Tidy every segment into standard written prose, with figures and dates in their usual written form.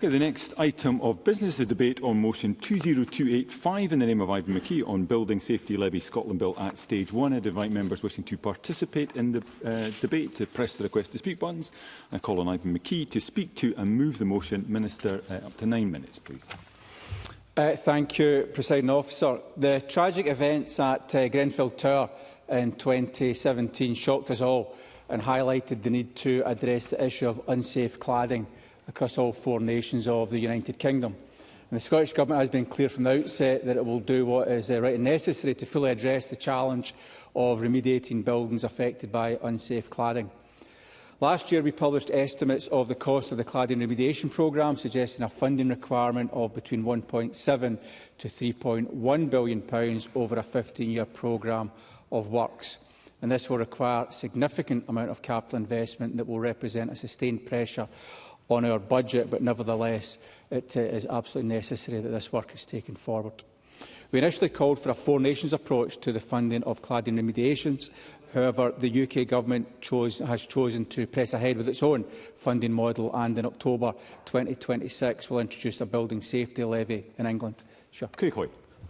Okay, the next item of business, the debate on motion 20285 in the name of Ivan McKee on Building Safety Levy Scotland Bill at Stage 1. I invite members wishing to participate in the debate to press the request to speak buttons. I call on Ivan McKee to speak to and move the motion. Minister, up to 9 minutes, please. Thank you, Presiding Officer. The tragic events at Grenfell Tower in 2017 shocked us all and highlighted the need to address the issue of unsafe cladding across all 4 nations of the United Kingdom. And the Scottish Government has been clear from the outset that it will do what is right and necessary to fully address the challenge of remediating buildings affected by unsafe cladding. Last year, we published estimates of the cost of the cladding remediation programme, suggesting a funding requirement of between £1.7 to £3.1 billion over a 15-year programme of works. And this will require a significant amount of capital investment that will represent a sustained pressure on our budget, but nevertheless, it is absolutely necessary that this work is taken forward. We initially called for a 4 nations approach to the funding of cladding remediations. However, the UK Government has chosen to press ahead with its own funding model, and in October 2026 will introduce a building safety levy in England. Sure.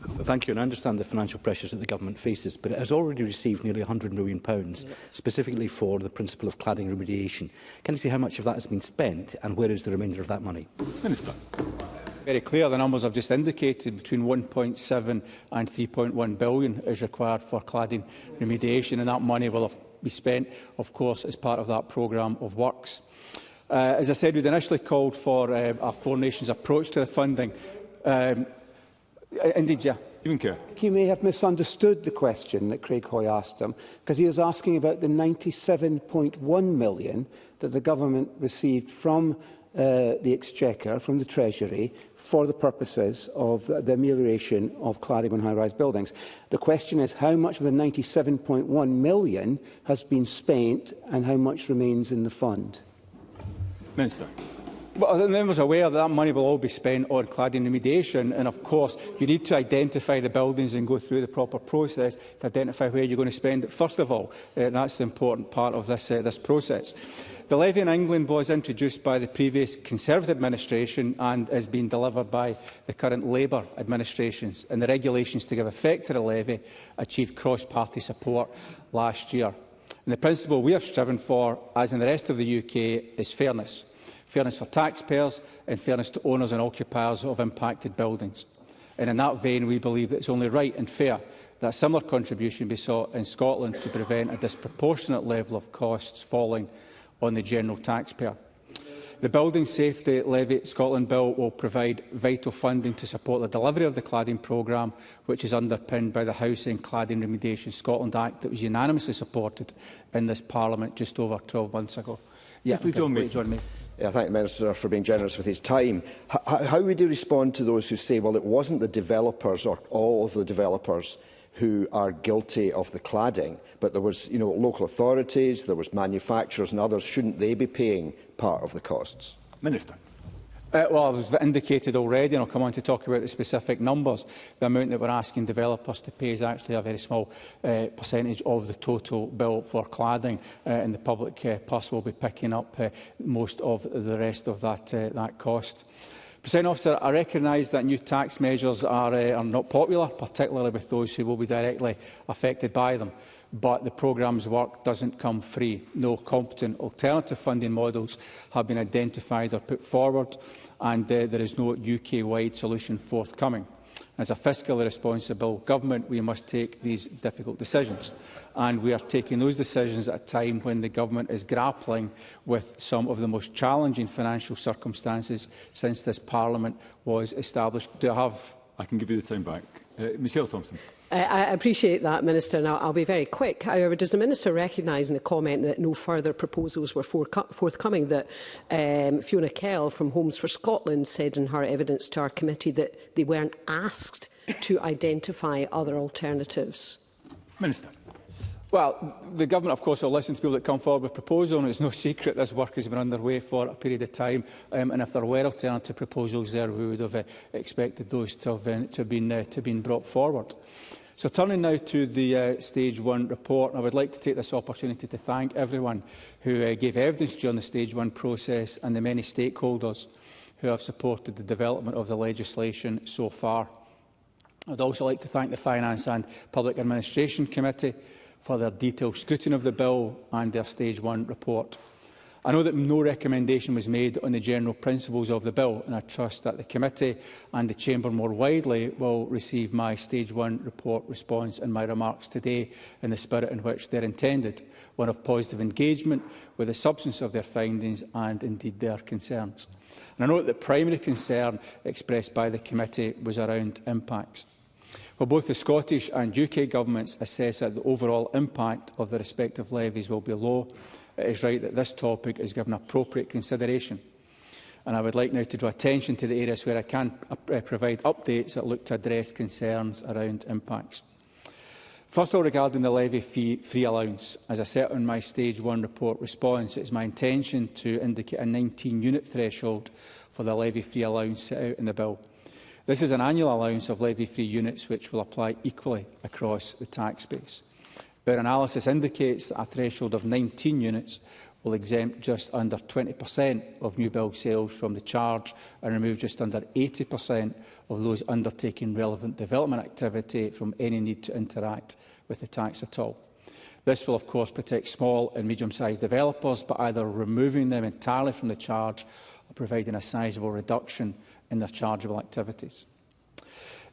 Thank you, and I understand the financial pressures that the Government faces, but it has already received nearly £100 million, specifically for the principle of cladding remediation. Can you see how much of that has been spent, and where is the remainder of that money? Minister. Very clear. The numbers I've just indicated, between 1.7 and 3.1 billion is required for cladding remediation, and that money will be spent, of course, as part of that programme of works. As I said, we'd initially called for a 4 nations approach to the funding. Indeed, yeah. He may have misunderstood the question that Craig Hoy asked him, because he was asking about the £97.1 million that the Government received from the Exchequer, from the Treasury, for the purposes of the amelioration of cladding on high-rise buildings. The question is how much of the £97.1 million has been spent and how much remains in the fund? Minister. Well, the members are aware that money will all be spent on cladding remediation, and of course you need to identify the buildings and go through the proper process to identify where you're going to spend it. First of all, that's the important part of this process. The levy in England was introduced by the previous Conservative administration and is being delivered by the current Labour administrations, and the regulations to give effect to the levy achieved cross-party support last year. And the principle we have striven for, as in the rest of the UK, is fairness. Fairness for taxpayers and fairness to owners and occupiers of impacted buildings. And in that vein, we believe that it's only right and fair that a similar contribution be sought in Scotland to prevent a disproportionate level of costs falling on the general taxpayer. The Building Safety Levy Scotland Bill will provide vital funding to support the delivery of the cladding programme, which is underpinned by the Housing Cladding Remediation Scotland Act that was unanimously supported in this Parliament just over 12 months ago. Yeah, I thank the Minister for being generous with his time. How would he respond to those who say, well, it wasn't the developers or all of the developers who are guilty of the cladding, but there was, local authorities, there was manufacturers and others. Shouldn't they be paying part of the costs? Minister. Well, I was indicated already, and I'll come on to talk about the specific numbers. The amount that we're asking developers to pay is actually a very small percentage of the total bill for cladding, and the public purse will be picking up most of the rest of that cost. Presiding Officer, I recognise that new tax measures are not popular, particularly with those who will be directly affected by them. But the programme's work doesn't come free. No competent alternative funding models have been identified or put forward, and there is no UK-wide solution forthcoming. As a fiscally responsible government, we must take these difficult decisions, and we are taking those decisions at a time when the government is grappling with some of the most challenging financial circumstances since this Parliament was established. I can give you the time back. Michelle Thompson. I appreciate that, Minister, and I'll be very quick. However, does the Minister recognise in the comment that no further proposals were forthcoming that Fiona Kell from Homes for Scotland said in her evidence to our committee that they weren't asked to identify other alternatives? Minister. Well, the Government, of course, will listen to people that come forward with proposals, and it's no secret this work has been underway for a period of time. And if there were alternative proposals there, we would have expected those to have been brought forward. So turning now to the Stage 1 report, I would like to take this opportunity to thank everyone who gave evidence during the Stage 1 process and the many stakeholders who have supported the development of the legislation so far. I would also like to thank the Finance and Public Administration Committee for their detailed scrutiny of the bill and their Stage 1 report. I know that no recommendation was made on the general principles of the bill, and I trust that the committee and the Chamber more widely will receive my Stage 1 report response and my remarks today in the spirit in which they are intended, one of positive engagement with the substance of their findings and indeed their concerns. And I know that the primary concern expressed by the committee was around impacts. While both the Scottish and UK governments assess that the overall impact of the respective levies will be low, it is right that this topic is given appropriate consideration. And I would like now to draw attention to the areas where I can provide updates that look to address concerns around impacts. First of all, regarding the levy fee-free allowance, as I set on my Stage 1 report response, it is my intention to indicate a 19-unit threshold for the levy-free allowance set out in the bill. This is an annual allowance of levy-free units which will apply equally across the tax base. Our analysis indicates that a threshold of 19 units will exempt just under 20% of new build sales from the charge and remove just under 80% of those undertaking relevant development activity from any need to interact with the tax at all. This will, of course, protect small and medium-sized developers, but either removing them entirely from the charge or providing a sizeable reduction in their chargeable activities.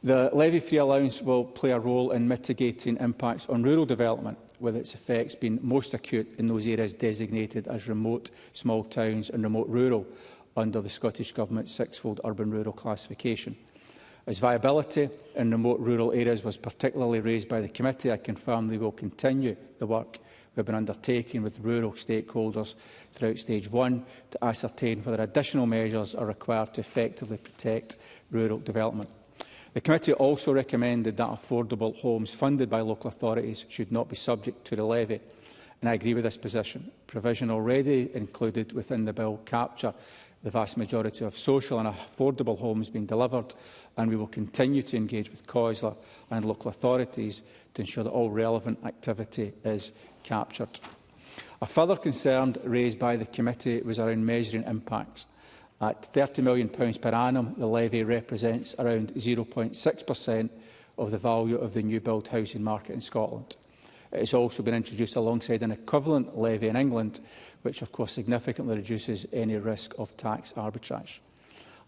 The levy-free allowance will play a role in mitigating impacts on rural development, with its effects being most acute in those areas designated as remote small towns and remote rural under the Scottish Government's sixfold urban-rural classification. As viability in remote rural areas was particularly raised by the committee, I confirm we will continue the work we have been undertaking with rural stakeholders throughout Stage 1 to ascertain whether additional measures are required to effectively protect rural development. The committee also recommended that affordable homes funded by local authorities should not be subject to the levy, and I agree with this position. Provision already included within the bill capture the vast majority of social and affordable homes being delivered, and we will continue to engage with COSLA and local authorities to ensure that all relevant activity is captured. A further concern raised by the committee was around measuring impacts. At £30 million per annum, the levy represents around 0.6% of the value of the new build housing market in Scotland. It has also been introduced alongside an equivalent levy in England, which of course significantly reduces any risk of tax arbitrage.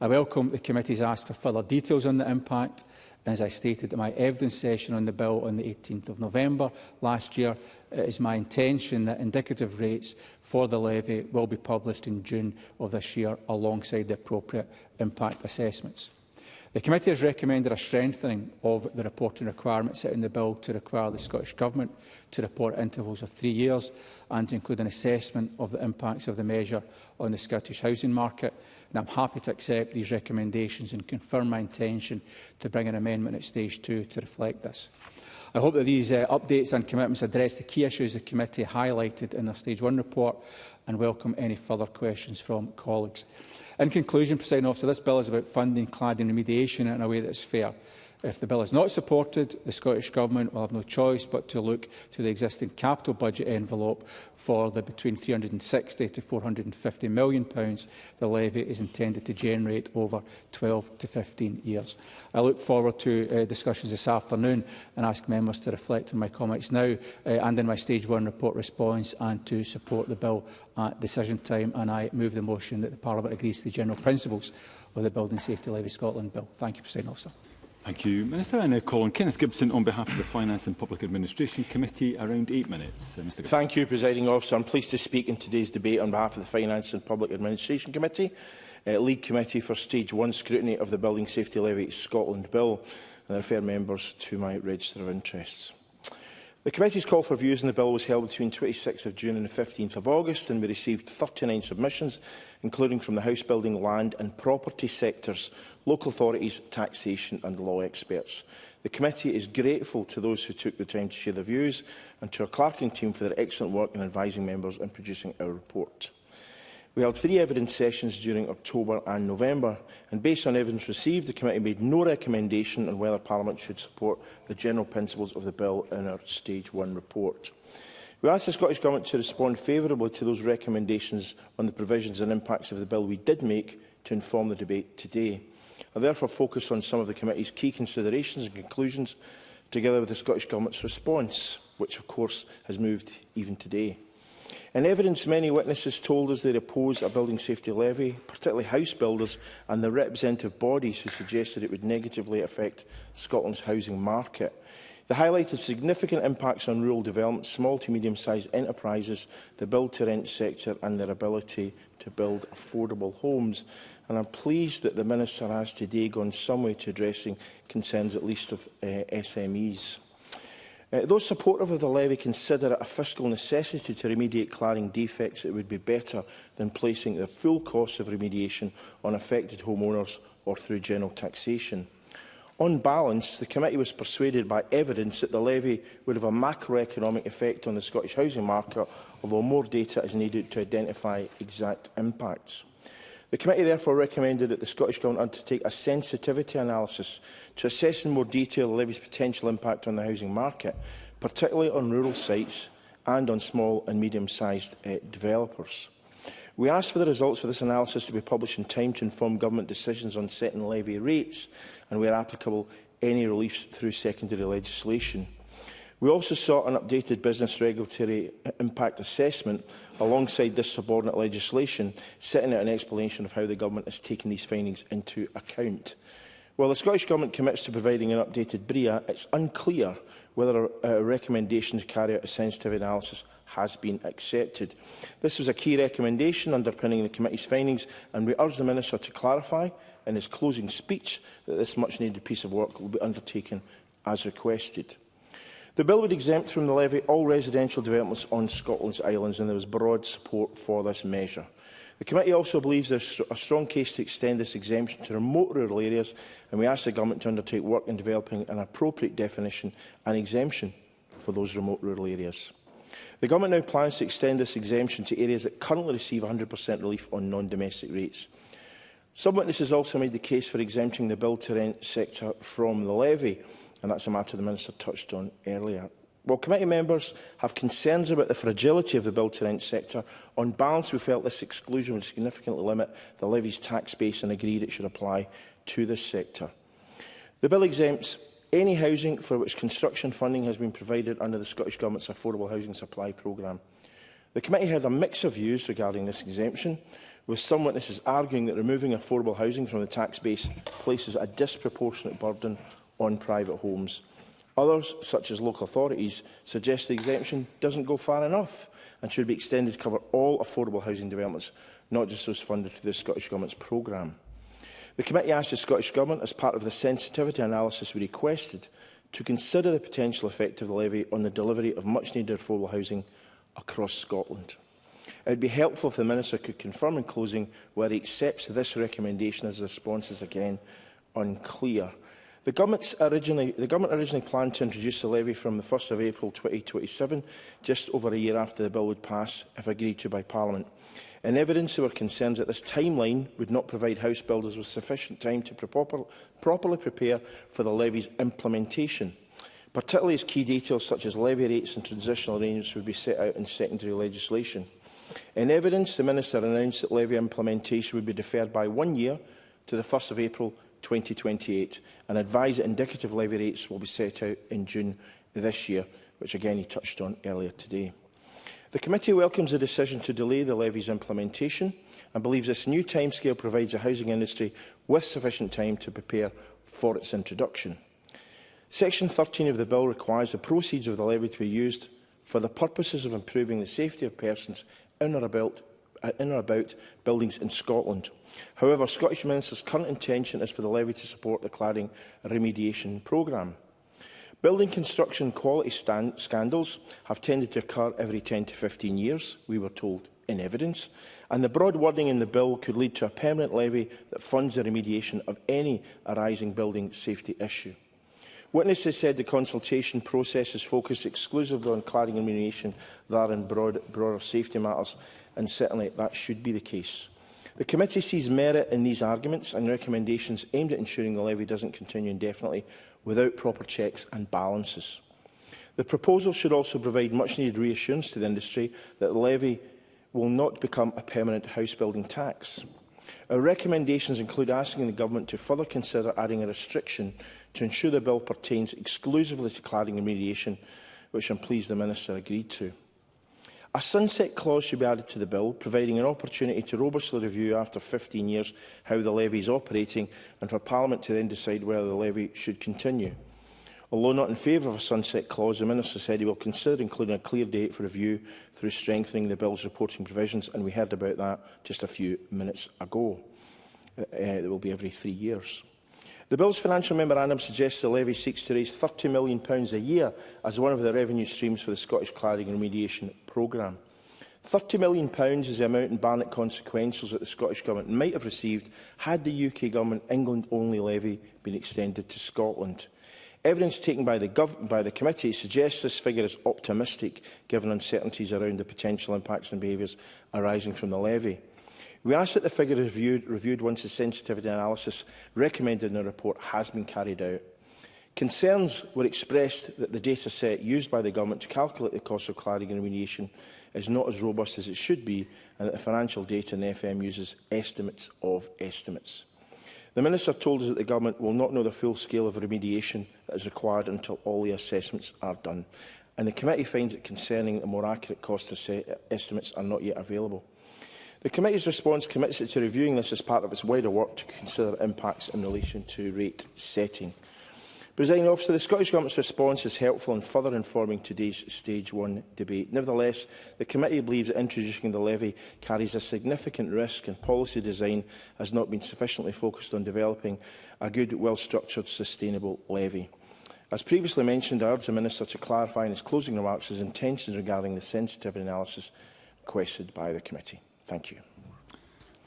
I welcome the committee's ask for further details on the impact, and as I stated at my evidence session on the bill on the 18th of November last year, it is my intention that indicative rates for the levy will be published in June of this year alongside the appropriate impact assessments. The committee has recommended a strengthening of the reporting requirements set in the bill to require the Scottish Government to report intervals of 3 years and to include an assessment of the impacts of the measure on the Scottish housing market. And I'm happy to accept these recommendations and confirm my intention to bring an amendment at Stage 2 to reflect this. I hope that these updates and commitments address the key issues the committee highlighted in their Stage 1 report and welcome any further questions from colleagues. In conclusion, Presiding Officer, this bill is about funding cladding remediation in a way that is fair. If the bill is not supported, the Scottish Government will have no choice but to look to the existing capital budget envelope for the between £360 to £450 million the levy is intended to generate over 12 to 15 years. I look forward to discussions this afternoon and ask members to reflect on my comments now and in my Stage 1 report response and to support the bill at decision time. And I move the motion that the Parliament agrees to the general principles of the Building Safety Levy Scotland Bill. Thank you, Presiding Officer. Thank you, Minister. I now call on Kenneth Gibson on behalf of the Finance and Public Administration Committee. Around 8 minutes. Mr. Gibson. Thank you, Presiding Officer. I'm pleased to speak in today's debate on behalf of the Finance and Public Administration Committee, Lead Committee for Stage 1 Scrutiny of the Building Safety Levy Scotland Bill, and I refer members to my register of interests. The committee's call for views on the bill was held between 26th of June and the 15th of August, and we received 39 submissions, including from the house building, land and property sectors, local authorities, taxation and law experts. The committee is grateful to those who took the time to share their views and to our clerking team for their excellent work in advising members and producing our report. We held 3 evidence sessions during October and November, and based on evidence received, the committee made no recommendation on whether Parliament should support the general principles of the bill in our Stage 1 report. We asked the Scottish Government to respond favourably to those recommendations on the provisions and impacts of the bill we did make to inform the debate today. I therefore focus on some of the committee's key considerations and conclusions, together with the Scottish Government's response, which of course has moved even today. In evidence, many witnesses told us they oppose a building safety levy, particularly house builders and the representative bodies who suggested it would negatively affect Scotland's housing market. They highlighted significant impacts on rural development, small to medium-sized enterprises, the build-to-rent sector and their ability to build affordable homes. And I'm pleased that the Minister has today gone some way to addressing concerns at least of SMEs. Those supportive of the levy consider it a fiscal necessity to remediate cladding defects. It would be better than placing the full cost of remediation on affected homeowners or through general taxation. On balance, the committee was persuaded by evidence that the levy would have a macroeconomic effect on the Scottish housing market, although more data is needed to identify exact impacts. The committee therefore recommended that the Scottish Government undertake a sensitivity analysis to assess in more detail the levy's potential impact on the housing market, particularly on rural sites and on small and medium-sized developers. We asked for the results of this analysis to be published in time to inform government decisions on setting levy rates and, where applicable, any reliefs through secondary legislation. We also sought an updated business regulatory impact assessment alongside this subordinate legislation, setting out an explanation of how the Government has taken these findings into account. While the Scottish Government commits to providing an updated BRIA, it's unclear whether a recommendation to carry out a sensitivity analysis has been accepted. This was a key recommendation underpinning the committee's findings, and we urge the Minister to clarify in his closing speech that this much-needed piece of work will be undertaken as requested. The bill would exempt from the levy all residential developments on Scotland's islands, and there was broad support for this measure. The committee also believes there is a strong case to extend this exemption to remote rural areas, and we ask the Government to undertake work in developing an appropriate definition and exemption for those remote rural areas. The Government now plans to extend this exemption to areas that currently receive 100% relief on non-domestic rates. Some witnesses also made the case for exempting the build-to-rent sector from the levy, and that's a matter the Minister touched on earlier. While committee members have concerns about the fragility of the build-to-rent sector, on balance we felt this exclusion would significantly limit the levy's tax base and agreed it should apply to this sector. The bill exempts any housing for which construction funding has been provided under the Scottish Government's Affordable Housing Supply Programme. The committee had a mix of views regarding this exemption, with some witnesses arguing that removing affordable housing from the tax base places a disproportionate burden on private homes. Others, such as local authorities, suggest the exemption doesn't go far enough and should be extended to cover all affordable housing developments, not just those funded through the Scottish Government's programme. The committee asked the Scottish Government, as part of the sensitivity analysis we requested, to consider the potential effect of the levy on the delivery of much-needed affordable housing across Scotland. It would be helpful if the Minister could confirm in closing whether he accepts this recommendation, as the response is again unclear. The Government originally planned to introduce the levy from the 1st of April 2027, just over a year after the bill would pass, if agreed to by Parliament. In evidence, there were concerns that this timeline would not provide house builders with sufficient time to properly prepare for the levy's implementation, particularly as key details such as levy rates and transitional arrangements would be set out in secondary legislation. In evidence, the Minister announced that levy implementation would be deferred by 1 year to the 1st of April 2028, and advised that indicative levy rates will be set out in June this year, which again he touched on earlier today. The committee welcomes the decision to delay the levy's implementation and believes this new timescale provides the housing industry with sufficient time to prepare for its introduction. Section 13 of the bill requires the proceeds of the levy to be used for the purposes of improving the safety of persons in or about buildings in Scotland. However, Scottish Minister's current intention is for the levy to support the cladding remediation programme. Building construction quality scandals have tended to occur every 10 to 15 years, we were told in evidence, and the broad wording in the bill could lead to a permanent levy that funds the remediation of any arising building safety issue. Witnesses said the consultation process is focused exclusively on cladding remediation rather than broader safety matters, and certainly that should be the case. The committee sees merit in these arguments and recommendations aimed at ensuring the levy doesn't continue indefinitely without proper checks and balances. The proposal should also provide much-needed reassurance to the industry that the levy will not become a permanent house-building tax. Our recommendations include asking the Government to further consider adding a restriction to ensure the bill pertains exclusively to cladding remediation, which I'm pleased the Minister agreed to. A sunset clause should be added to the bill, providing an opportunity to robustly review after 15 years how the levy is operating and for Parliament to then decide whether the levy should continue. Although not in favour of a sunset clause, the Minister said he will consider including a clear date for review through strengthening the bill's reporting provisions, and we heard about that just a few minutes ago. It will be every 3 years. The bill's financial memorandum suggests the levy seeks to raise £30 million a year as one of the revenue streams for the Scottish Cladding Remediation Programme. £30 million is the amount in Barnett consequentials that the Scottish Government might have received had the UK Government England-only levy been extended to Scotland. Evidence taken by the committee suggests this figure is optimistic, given uncertainties around the potential impacts and behaviours arising from the levy. We ask that the figure is reviewed once the sensitivity analysis recommended in the report has been carried out. Concerns were expressed that the data set used by the Government to calculate the cost of cladding and remediation is not as robust as it should be, and that the financial data in the FM uses estimates of estimates. The Minister told us that the Government will not know the full scale of remediation that is required until all the assessments are done, and the committee finds it concerning that more accurate cost estimates are not yet available. The committee's response commits it to reviewing this as part of its wider work to consider impacts in relation to rate setting. Presiding Officer, the Scottish Government's response is helpful in further informing today's Stage 1 debate. Nevertheless, the committee believes that introducing the levy carries a significant risk, and policy design has not been sufficiently focused on developing a good, well-structured, sustainable levy. As previously mentioned, I urge the Minister to clarify in his closing remarks his intentions regarding the sensitivity analysis requested by the committee. Thank you.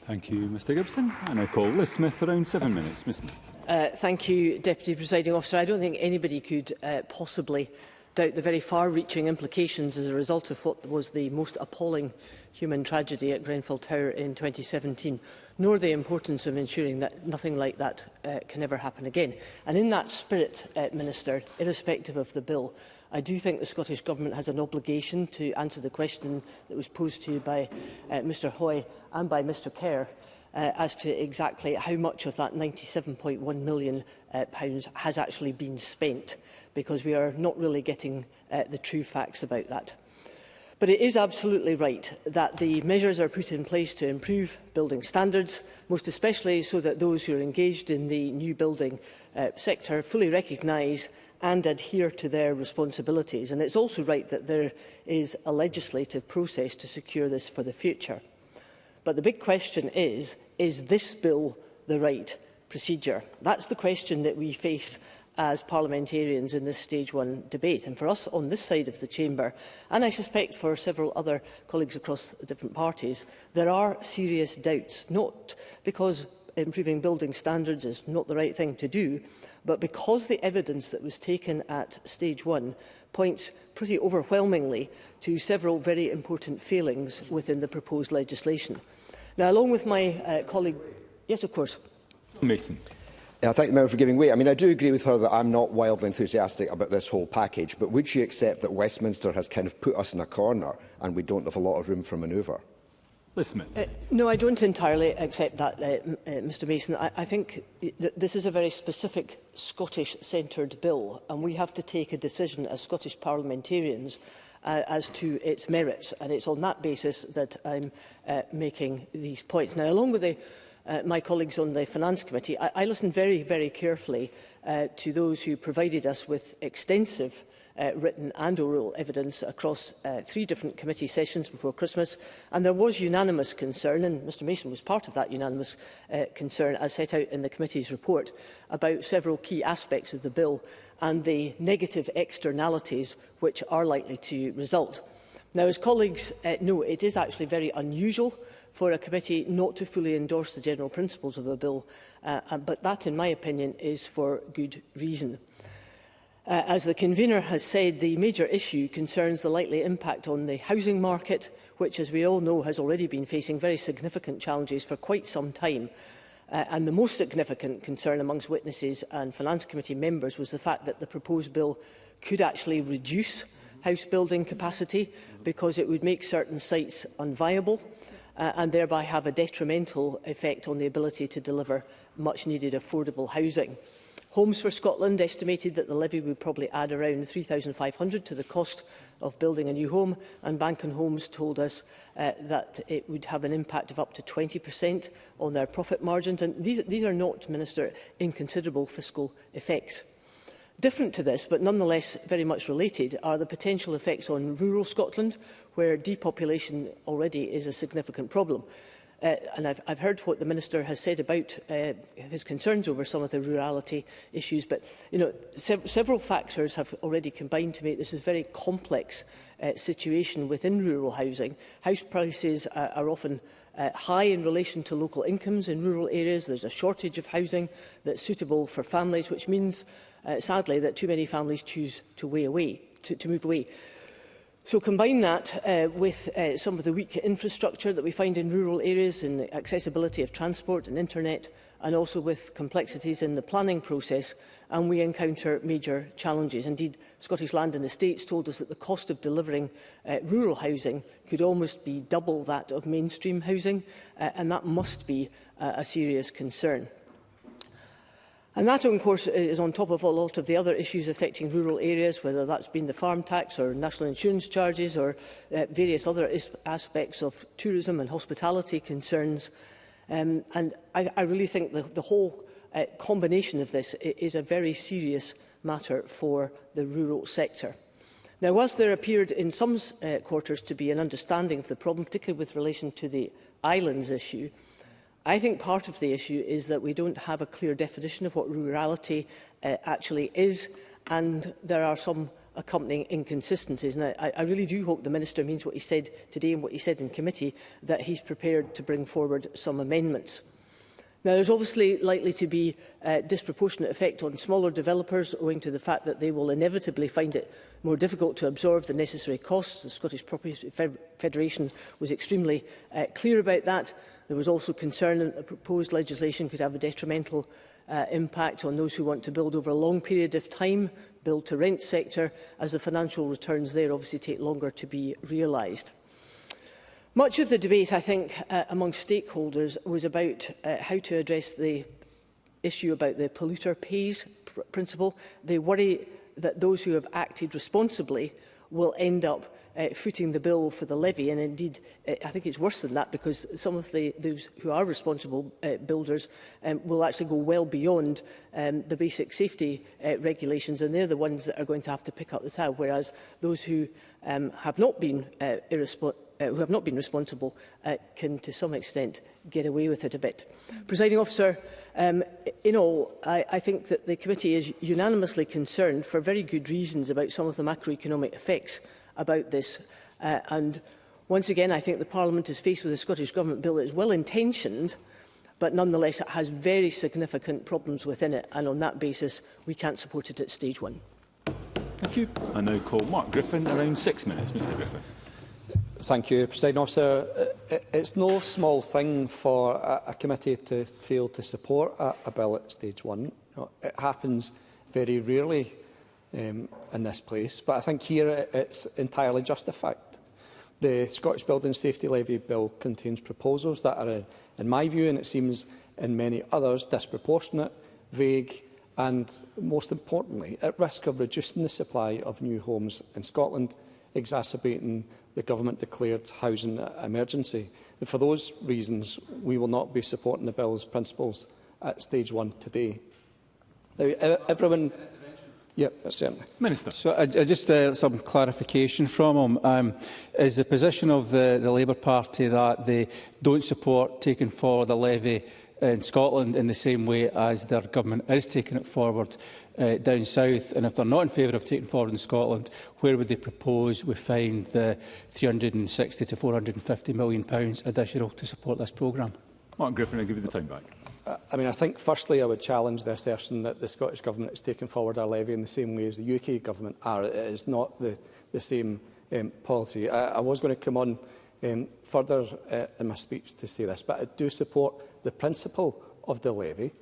Thank you, Mr Gibson. And I call Liz Smith, around 7 minutes. Ms Smith. Thank you, Deputy Presiding Officer. I don't think anybody could possibly doubt the very far-reaching implications as a result of what was the most appalling human tragedy at Grenfell Tower in 2017, nor the importance of ensuring that nothing like that can ever happen again. And in that spirit, Minister, irrespective of the bill, I do think the Scottish Government has an obligation to answer the question that was posed to you by Mr Hoy and by Mr Kerr as to exactly how much of that £97.1 million has actually been spent, because we are not really getting the true facts about that. But it is absolutely right that the measures are put in place to improve building standards, most especially so that those who are engaged in the new building sector fully recognise and adhere to their responsibilities. And it's also right that there is a legislative process to secure this for the future. But the big question is this bill the right procedure? That's the question that we face as parliamentarians in this Stage 1 debate. And for us on this side of the chamber, and I suspect for several other colleagues across different parties, there are serious doubts, not because improving building standards is not the right thing to do, but because the evidence that was taken at Stage 1 points pretty overwhelmingly to several very important failings within the proposed legislation. Now, along with my colleague... Yes, of course. Mason. I thank the member for giving way. I mean, I do agree with her that I'm not wildly enthusiastic about this whole package, but would she accept that Westminster has kind of put us in a corner and we don't have a lot of room for manoeuvre? No, I don't entirely accept that, Mr Mason. I think this is a very specific Scottish-centred bill, and we have to take a decision as Scottish parliamentarians as to its merits, and it's on that basis that I'm making these points. Now, along with my colleagues on the Finance Committee, I listened very, very carefully to those who provided us with extensive written and oral evidence across 3 different committee sessions before Christmas, and there was unanimous concern, and Mr Mason was part of that unanimous concern as set out in the committee's report, about several key aspects of the bill and the negative externalities which are likely to result. Now, as colleagues know, it is actually very unusual for a committee not to fully endorse the general principles of a bill, but that, in my opinion, is for good reason. As the convener has said, the major issue concerns the likely impact on the housing market, which, as we all know, has already been facing very significant challenges for quite some time. And the most significant concern amongst witnesses and Finance Committee members was the fact that the proposed bill could actually reduce house building capacity because it would make certain sites unviable and thereby have a detrimental effect on the ability to deliver much-needed affordable housing. Homes for Scotland estimated that the levy would probably add around £3,500 to the cost of building a new home, and Bank & Homes told us that it would have an impact of up to 20% on their profit margins. And these are not, Minister, inconsiderable fiscal effects. Different to this, but nonetheless very much related, are the potential effects on rural Scotland, where depopulation already is a significant problem. And I've heard what the Minister has said about his concerns over some of the rurality issues, but several factors have already combined to make this a very complex situation within rural housing. House prices are often high in relation to local incomes in rural areas. There's a shortage of housing that's suitable for families, which means, sadly, that too many families choose to move away. So combine that with some of the weak infrastructure that we find in rural areas and the accessibility of transport and internet, and also with complexities in the planning process, and we encounter major challenges. Indeed, Scottish Land and Estates told us that the cost of delivering rural housing could almost be double that of mainstream housing, and that must be a serious concern. And that, of course, is on top of a lot of the other issues affecting rural areas, whether that's been the farm tax or national insurance charges or various other aspects of tourism and hospitality concerns. And I really think the whole combination of this is a very serious matter for the rural sector. Now, whilst there appeared in some quarters to be an understanding of the problem, particularly with relation to the islands issue, I think part of the issue is that we don't have a clear definition of what rurality actually is, and there are some accompanying inconsistencies. And I really do hope the Minister means what he said today and what he said in committee, that he's prepared to bring forward some amendments. Now, there's obviously likely to be a disproportionate effect on smaller developers, owing to the fact that they will inevitably find it more difficult to absorb the necessary costs. The Scottish Property Federation was extremely clear about that. There was also concern that the proposed legislation could have a detrimental impact on those who want to build over a long period of time, build-to-rent sector, as the financial returns there obviously take longer to be realised. Much of the debate, I think, amongst stakeholders was about how to address the issue about the polluter pays principle. They worry that those who have acted responsibly will end up footing the bill for the levy, and indeed I think it's worse than that, because some of those who are responsible builders will actually go well beyond the basic safety regulations, and they're the ones that are going to have to pick up the tab, whereas those who have not been responsible can to some extent get away with it a bit. Presiding Officer, in all, I think that the committee is unanimously concerned for very good reasons about some of the macroeconomic effects about this. And once again, I think the Parliament is faced with a Scottish Government bill that is well-intentioned, but nonetheless it has very significant problems within it, and on that basis we can't support it at stage one. Thank you. I now call Mark Griffin, around 6 minutes. Mr Griffin. Thank you, Presiding Officer. It's no small thing for a committee to fail to support a bill at stage one. It happens very rarely in this place, but I think here it's entirely justified. The Scottish Building Safety Levy Bill contains proposals that are, in my view, and it seems in many others, disproportionate, vague and, most importantly, at risk of reducing the supply of new homes in Scotland, exacerbating the government-declared housing emergency. And for those reasons, we will not be supporting the bill's principles at stage one today. Now, everyone... Yeah, certainly. Minister. So just some clarification from him. Is the position of the Labour Party that they don't support taking forward a levy in Scotland in the same way as their government is taking it forward down south? And if they're not in favour of taking forward in Scotland, where would they propose we find the £360 to £450 million additional to support this programme? Mark Griffin, I'll give you the time back. I mean, I think firstly I would challenge the assertion that the Scottish Government is taking forward our levy in the same way as the UK Government are. It is not the same policy. I was going to come on further in my speech to say this, but I do support the principle of the levy.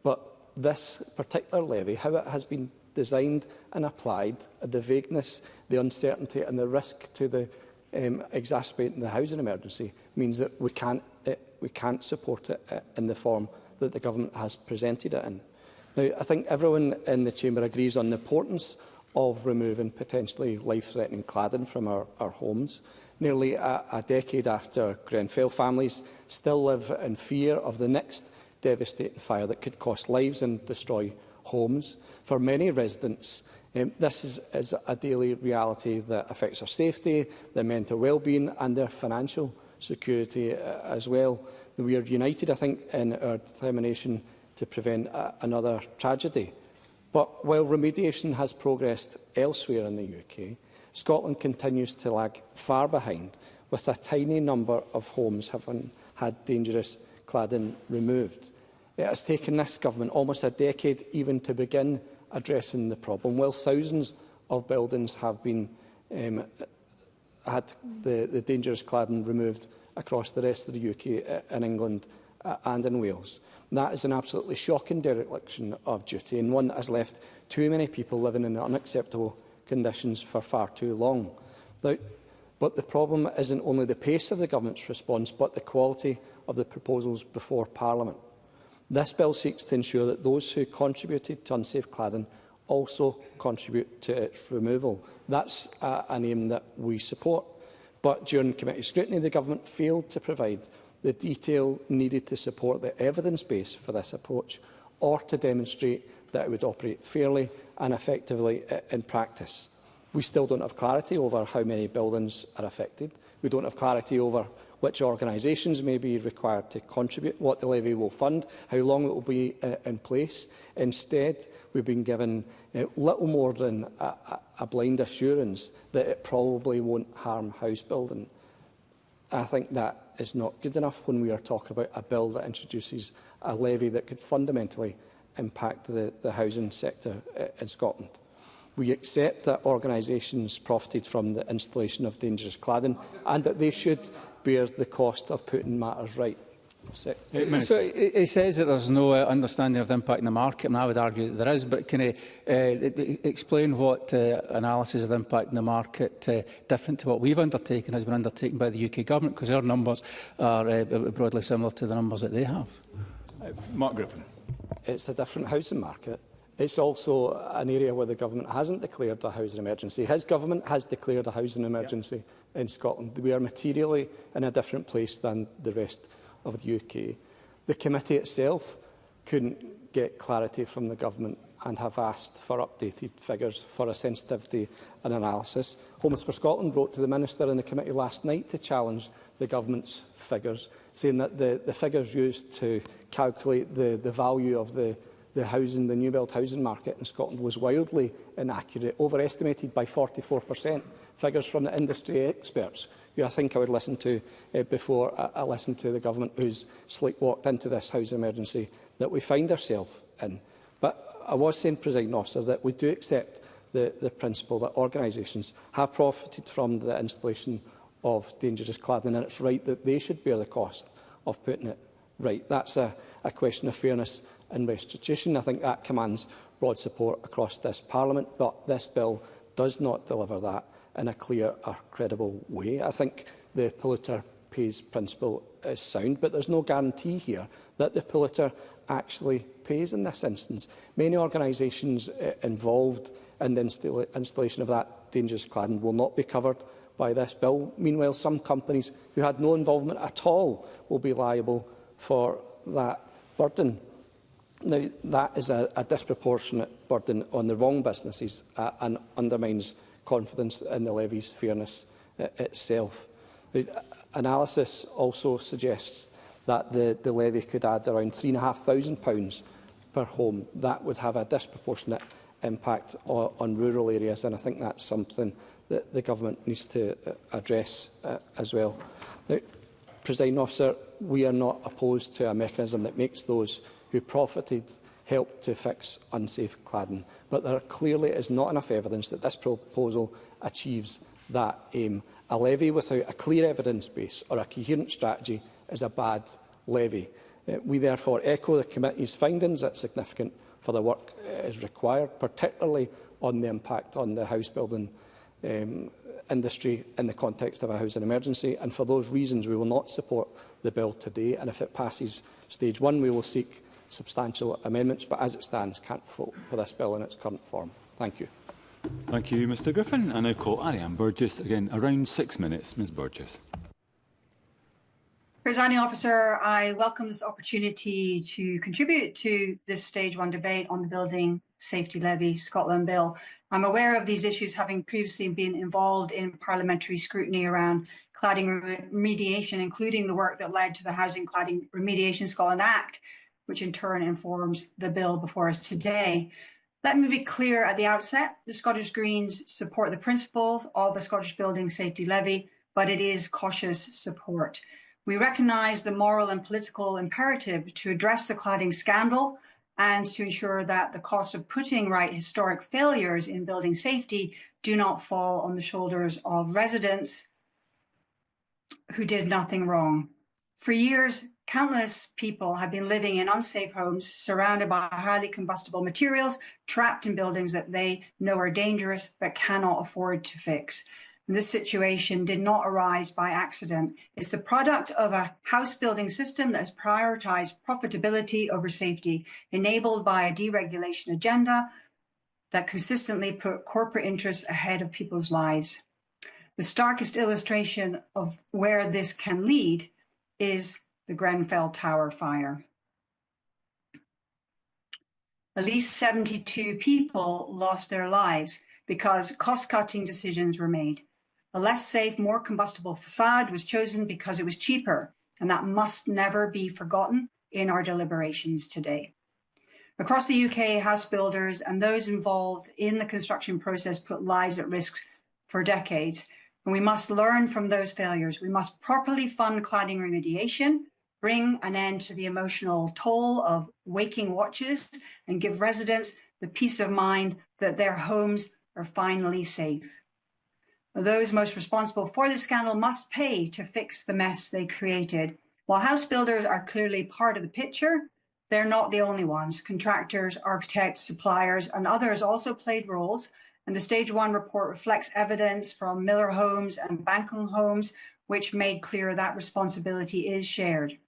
But this particular levy, how it has been designed and applied, the vagueness, the uncertainty and the risk to the exacerbating the housing emergency means that we can't support it in the form that the government has presented it in. Now, I think everyone in the chamber agrees on the importance of removing potentially life-threatening cladding from our homes. Nearly a decade after Grenfell, families still live in fear of the next devastating fire that could cost lives and destroy homes. For many residents, this is a daily reality that affects their safety, their mental well-being and their financial security as well. We are united, I think, in our determination to prevent another tragedy. But while remediation has progressed elsewhere in the UK, Scotland continues to lag far behind, with a tiny number of homes having had dangerous cladding removed. It has taken this government almost a decade even to begin addressing the problem, while thousands of buildings have been had the dangerous cladding removed across the rest of the UK, in England and in Wales. And that is an absolutely shocking dereliction of duty, and one that has left too many people living in unacceptable conditions for far too long. Now, but the problem isn't only the pace of the government's response, but the quality of the proposals before Parliament. This bill seeks to ensure that those who contributed to unsafe cladding also contribute to its removal. That's an aim that we support. But during committee scrutiny, the government failed to provide the detail needed to support the evidence base for this approach, or to demonstrate that it would operate fairly and effectively in practice. We still don't have clarity over how many buildings are affected. We don't have clarity over which organisations may be required to contribute, what the levy will fund, how long it will be in place. Instead, we've been given little more than a blind assurance that it probably won't harm house building. I think that is not good enough when we are talking about a bill that introduces a levy that could fundamentally impact the housing sector in Scotland. We accept that organisations profited from the installation of dangerous cladding and that they should bear the cost of putting matters right. So he says that there's no understanding of the impact in the market, and I would argue that there is, but can he explain what analysis of the impact in the market, different to what we've undertaken, has been undertaken by the UK Government, because our numbers are broadly similar to the numbers that they have? Mark Griffin. It's a different housing market. It's also an area where the government hasn't declared a housing emergency. His government has declared a housing emergency in Scotland. We are materially in a different place than the rest of the UK. The committee itself couldn't get clarity from the government and have asked for updated figures for a sensitivity and analysis. Homes for Scotland wrote to the Minister in the committee last night to challenge the government's figures, saying that the figures used to calculate the value of the new build housing market in Scotland was wildly inaccurate, overestimated by 44%. Figures from the industry experts, who I think I would listen to before I listen to the government who's sleepwalked into this housing emergency that we find ourselves in. But I was saying, Presiding Officer, that we do accept the principle that organisations have profited from the installation of dangerous cladding, and it's right that they should bear the cost of putting it right. That's a question of fairness and restitution. I think that commands broad support across this Parliament, but this bill does not deliver that in a clear or credible way. I think the polluter pays principle is sound, but there's no guarantee here that the polluter actually pays in this instance. Many organisations involved in the installation of that dangerous cladding will not be covered by this bill. Meanwhile, some companies who had no involvement at all will be liable for that burden. Now, that is a disproportionate burden on the wrong businesses and undermines confidence in the levy's fairness itself. The analysis also suggests that the levy could add around £3,500 per home. That would have a disproportionate impact on rural areas, and I think that's something that the government needs to address as well. Now, Presiding Officer, we are not opposed to a mechanism that makes those who profited help to fix unsafe cladding. But there clearly is not enough evidence that this proposal achieves that aim. A levy without a clear evidence base or a coherent strategy is a bad levy. We therefore echo the committee's findings that significant further work is required, particularly on the impact on the house building industry in the context of a housing emergency. And for those reasons, we will not support the bill today. And if it passes stage 1, we will seek substantial amendments. But as it stands, can't vote for this bill in its current form. Thank you. Thank you, Mr Griffin. I now call Ariane Burgess. Again, around 6 minutes. Ms Burgess. Presiding Officer, I welcome this opportunity to contribute to this Stage 1 debate on the Building Safety Levy Scotland Bill. I'm aware of these issues, having previously been involved in parliamentary scrutiny around cladding remediation, including the work that led to the Housing Cladding Remediation Scotland Act, which in turn informs the bill before us today. Let me be clear at the outset, the Scottish Greens support the principles of the Scottish Building Safety Levy, but it is cautious support. We recognise the moral and political imperative to address the cladding scandal and to ensure that the cost of putting right historic failures in building safety do not fall on the shoulders of residents who did nothing wrong. For years, countless people have been living in unsafe homes surrounded by highly combustible materials, trapped in buildings that they know are dangerous but cannot afford to fix. And this situation did not arise by accident. It's the product of a house building system that has prioritised profitability over safety, enabled by a deregulation agenda that consistently put corporate interests ahead of people's lives. The starkest illustration of where this can lead is the Grenfell Tower fire. At least 72 people lost their lives because cost-cutting decisions were made. A less safe, more combustible facade was chosen because it was cheaper, and that must never be forgotten in our deliberations today. Across the UK, house builders and those involved in the construction process put lives at risk for decades, and we must learn from those failures. We must properly fund cladding remediation, bring an end to the emotional toll of waking watches, and give residents the peace of mind that their homes are finally safe. Those most responsible for this scandal must pay to fix the mess they created. While house builders are clearly part of the picture, they're not the only ones. Contractors, architects, suppliers, and others also played roles, and the Stage 1 report reflects evidence from Miller Homes and Bancung Homes, which made clear that responsibility is shared.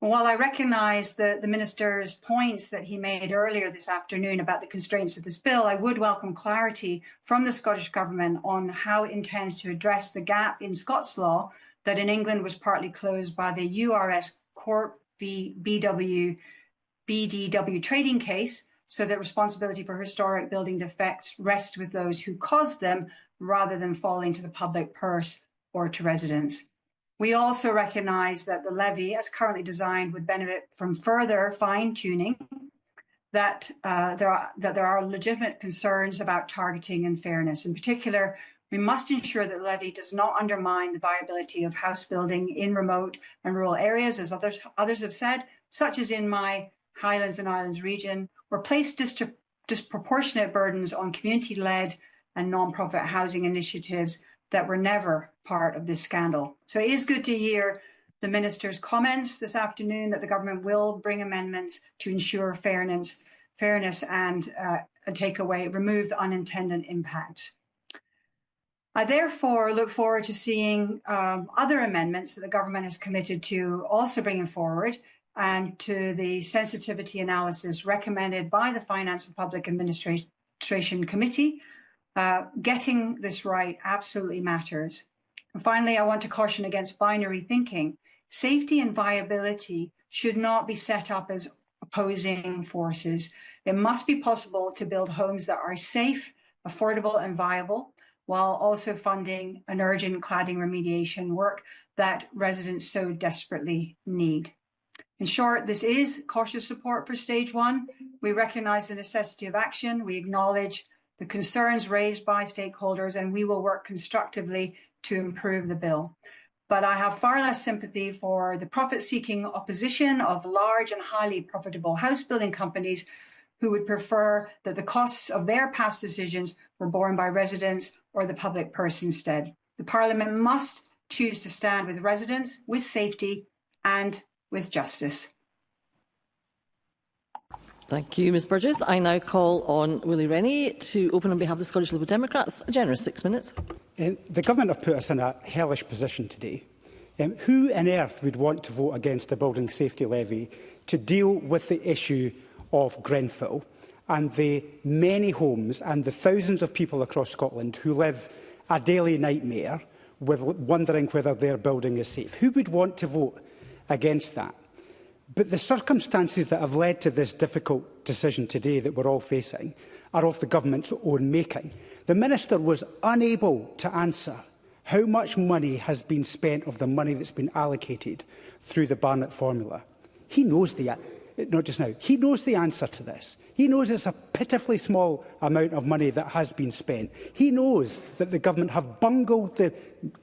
While I recognise the Minister's points that he made earlier this afternoon about the constraints of this bill, I would welcome clarity from the Scottish Government on how it intends to address the gap in Scots law that in England was partly closed by the URS Corp v BDW trading case, so that responsibility for historic building defects rests with those who caused them rather than falling to the public purse or to residents. We also recognise that the levy, as currently designed, would benefit from further fine-tuning, that there are legitimate concerns about targeting and fairness. In particular, we must ensure that the levy does not undermine the viability of house building in remote and rural areas, as others have said, such as in my Highlands and Islands region, or place disproportionate burdens on community-led and non-profit housing initiatives that were never part of this scandal. So it is good to hear the Minister's comments this afternoon that the government will bring amendments to ensure fairness and remove the unintended impacts. I therefore look forward to seeing other amendments that the government has committed to also bringing forward, and to the sensitivity analysis recommended by the Finance and Public Administration Committee. Getting this right absolutely matters. And finally, I want to caution against binary thinking. Safety and viability should not be set up as opposing forces. It must be possible to build homes that are safe, affordable and viable, while also funding an urgent cladding remediation work that residents so desperately need. In short, this is cautious support for Stage 1. We recognise the necessity of action. We acknowledge the concerns raised by stakeholders, and we will work constructively to improve the bill. But I have far less sympathy for the profit-seeking opposition of large and highly profitable house-building companies who would prefer that the costs of their past decisions were borne by residents or the public purse instead. The Parliament must choose to stand with residents, with safety and with justice. Thank you, Ms Burgess. I now call on Willie Rennie to open on behalf of the Scottish Liberal Democrats. A generous 6 minutes. The Government have put us in a hellish position today. Who on earth would want to vote against the Building Safety Levy to deal with the issue of Grenfell and the many homes and the thousands of people across Scotland who live a daily nightmare with wondering whether their building is safe? Who would want to vote against that? But the circumstances that have led to this difficult decision today that we're all facing are of the Government's own making. The Minister was unable to answer how much money has been spent of the money that's been allocated through the Barnett formula. He knows not just now, he knows the answer to this. He knows it's a pitifully small amount of money that has been spent. He knows that the Government have bungled the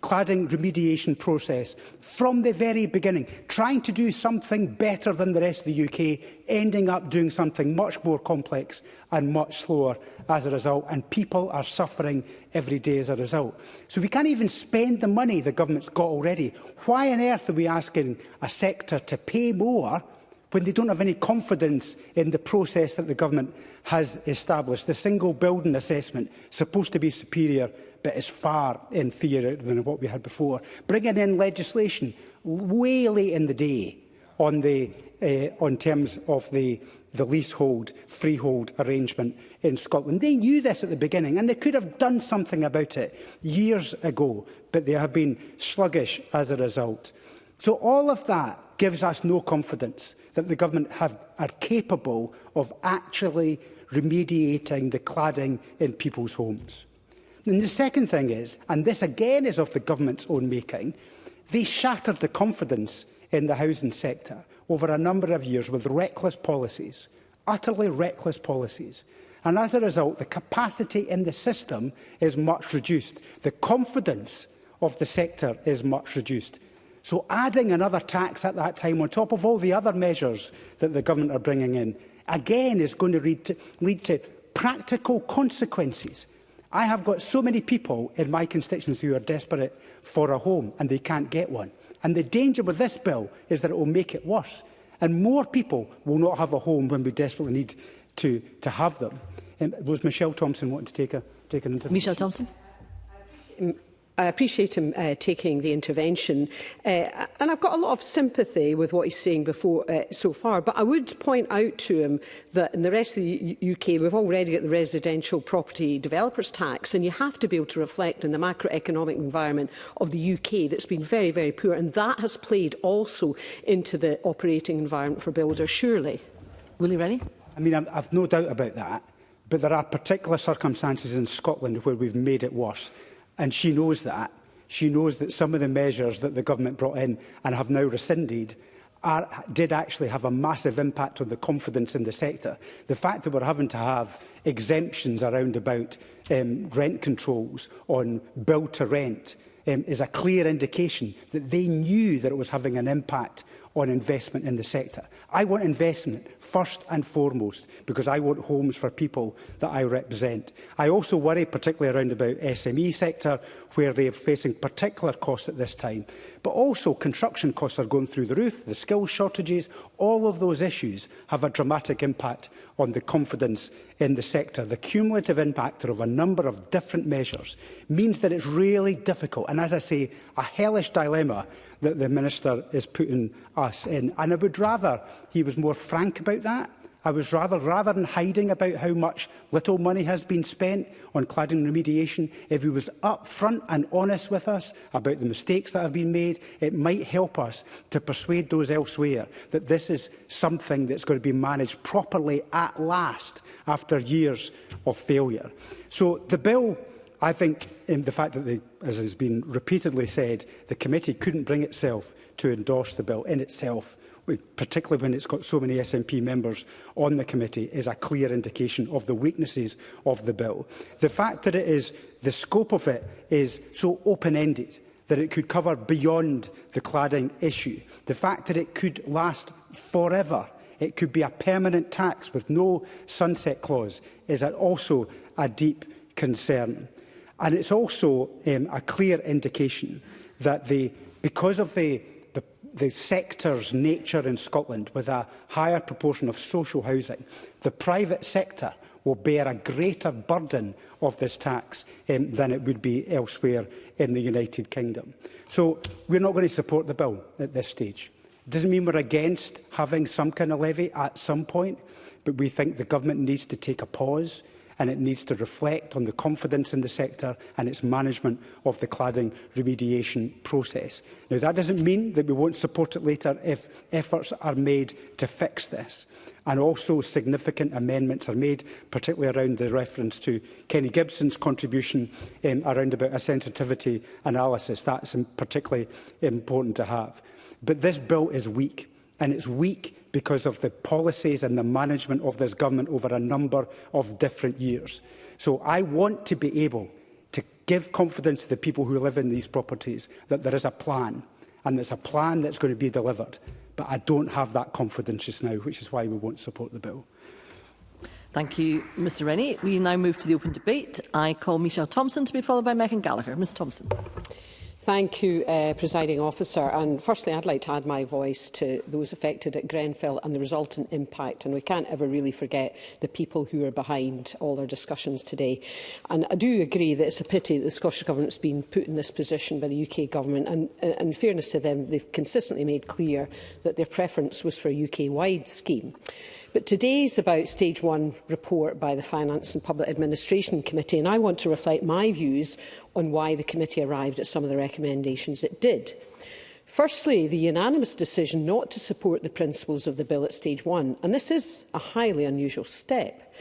cladding remediation process from the very beginning, trying to do something better than the rest of the UK, ending up doing something much more complex and much slower as a result, and people are suffering every day as a result. So we can't even spend the money the Government's got already. Why on earth are we asking a sector to pay more when they don't have any confidence in the process that the Government has established? The single building assessment, supposed to be superior, but is far inferior than what we had before. Bringing in legislation way late in the day on terms of the leasehold, freehold arrangement in Scotland. They knew this at the beginning, and they could have done something about it years ago, but they have been sluggish as a result. So all of that gives us no confidence that the Government are capable of actually remediating the cladding in people's homes. And the second thing is, and this again is of the Government's own making, they shattered the confidence in the housing sector over a number of years with reckless policies, utterly reckless policies. And as a result, the capacity in the system is much reduced. The confidence of the sector is much reduced. So adding another tax at that time on top of all the other measures that the Government are bringing in, again, is going to lead to practical consequences. I have got so many people in my constituency who are desperate for a home and they can't get one. And the danger with this bill is that it will make it worse. And more people will not have a home when we desperately need to have them. Was Michelle Thompson wanting to take an intervention? Michelle Thompson. I appreciate him taking the intervention, and I've got a lot of sympathy with what he's saying so far, but I would point out to him that in the rest of the UK we've already got the residential property developers tax, and you have to be able to reflect on the macroeconomic environment of the UK that's been very, very poor, and that has played also into the operating environment for builders, surely. Willie Rennie? I mean, I've no doubt about that, but there are particular circumstances in Scotland where we've made it worse. And she knows that. She knows that some of the measures that the Government brought in and have now rescinded did actually have a massive impact on the confidence in the sector. The fact that we're having to have exemptions around about rent controls on build-to-rent is a clear indication that they knew that it was having an impact on investment in the sector. I want investment first and foremost because I want homes for people that I represent. I also worry particularly around about SME sector where they are facing particular costs at this time. But also construction costs are going through the roof, the skills shortages, all of those issues have a dramatic impact on the confidence in the sector. The cumulative impact of a number of different measures means that it's really difficult and, as I say, a hellish dilemma that the Minister is putting us in. And I would rather he was more frank about that. I was rather than hiding about how much little money has been spent on cladding remediation, if he was upfront and honest with us about the mistakes that have been made, it might help us to persuade those elsewhere that this is something that's going to be managed properly at last after years of failure. So the bill, I think, the fact that, as has been repeatedly said, the committee couldn't bring itself to endorse the bill in itself, particularly when it's got so many SNP members on the committee, is a clear indication of the weaknesses of the bill. The fact that the scope of it is so open-ended, that it could cover beyond the cladding issue, the fact that it could last forever, it could be a permanent tax with no sunset clause, is also a deep concern. And it's also a clear indication that because of the sector's nature in Scotland, with a higher proportion of social housing, the private sector will bear a greater burden of this tax than it would be elsewhere in the United Kingdom. So we're not going to support the bill at this stage. It doesn't mean we're against having some kind of levy at some point, but we think the government needs to take a pause and it needs to reflect on the confidence in the sector and its management of the cladding remediation process. Now, that doesn't mean that we won't support it later if efforts are made to fix this. And also significant amendments are made, particularly around the reference to Kenny Gibson's contribution around about a sensitivity analysis. That's particularly important to have. But this bill is weak, and it's weak because of the policies and the management of this government over a number of different years. So I want to be able to give confidence to the people who live in these properties that there is a plan, and there's a plan that's going to be delivered. But I don't have that confidence just now, which is why we won't support the bill. Thank you, Mr Rennie. We now move to the open debate. I call Michelle Thompson to be followed by Megan Gallagher. Ms Thompson. Thank you, Presiding Officer. And firstly, I'd like to add my voice to those affected at Grenfell and the resultant impact. And we can't ever really forget the people who are behind all our discussions today. And I do agree that it's a pity that the Scottish Government's been put in this position by the UK Government. And in fairness to them, they've consistently made clear that their preference was for a UK-wide scheme. But today is about Stage 1 report by the Finance and Public Administration Committee, and I want to reflect my views on why the committee arrived at some of the recommendations it did. Firstly, the unanimous decision not to support the principles of the bill at Stage 1, and this is a highly unusual step.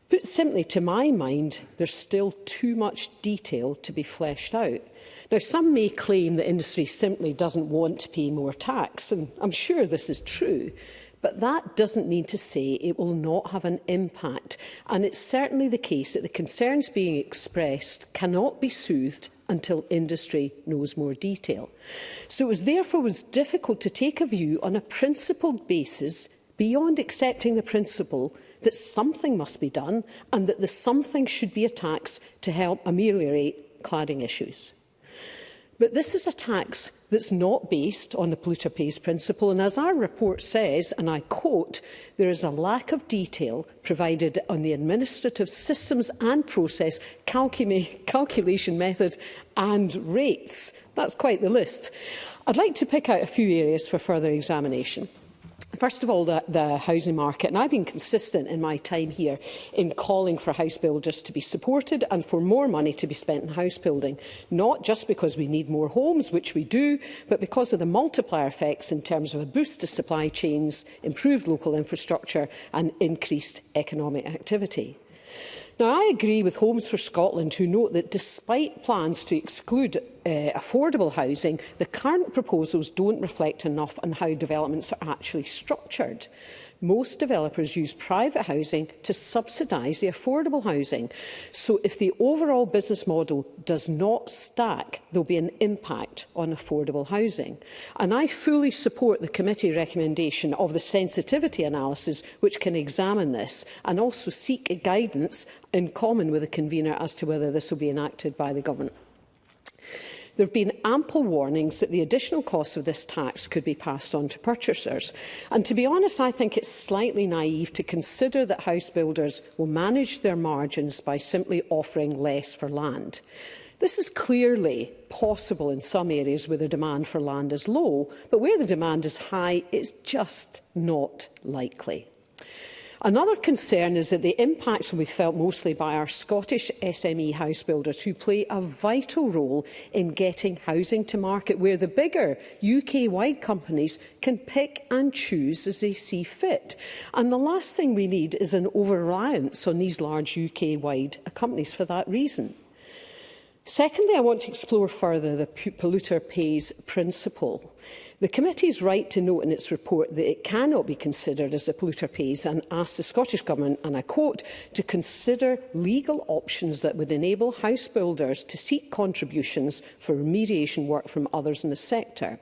Put simply, to my mind, there's still too much detail to be fleshed out. Now, some may claim that industry simply doesn't want to pay more tax, and I'm sure this is true. But that doesn't mean to say it will not have an impact. And it's certainly the case that the concerns being expressed cannot be soothed until industry knows more detail. So it was difficult to take a view on a principled basis beyond accepting the principle that something must be done and that the something should be a tax to help ameliorate cladding issues. But this is a tax that's not based on the polluter pays principle, and as our report says, and I quote, there is a lack of detail provided on the administrative systems and process, calculation method and rates. That's quite the list. I'd like to pick out a few areas for further examination. First of all, the housing market. And I've been consistent in my time here in calling for house builders to be supported and for more money to be spent in house building, not just because we need more homes, which we do, but because of the multiplier effects in terms of a boost to supply chains, improved local infrastructure and increased economic activity. Now, I agree with Homes for Scotland, who note that despite plans to exclude affordable housing, the current proposals don't reflect enough on how developments are actually structured. Most developers use private housing to subsidise the affordable housing. So if the overall business model does not stack, there will be an impact on affordable housing. And I fully support the committee recommendation of the sensitivity analysis, which can examine this and also seek guidance in common with the convener as to whether this will be enacted by the government. There have been ample warnings that the additional cost of this tax could be passed on to purchasers. And to be honest, I think it's slightly naive to consider that house builders will manage their margins by simply offering less for land. This is clearly possible in some areas where the demand for land is low, but where the demand is high, it's just not likely. Another concern is that the impacts will be felt mostly by our Scottish SME house builders, who play a vital role in getting housing to market, where the bigger UK-wide companies can pick and choose as they see fit. And the last thing we need is an over-reliance on these large UK-wide companies for that reason. Secondly, I want to explore further the polluter pays principle. The committee is right to note in its report that it cannot be considered as the polluter pays and asked the Scottish Government, and I quote, to consider legal options that would enable house builders to seek contributions for remediation work from others in the sector.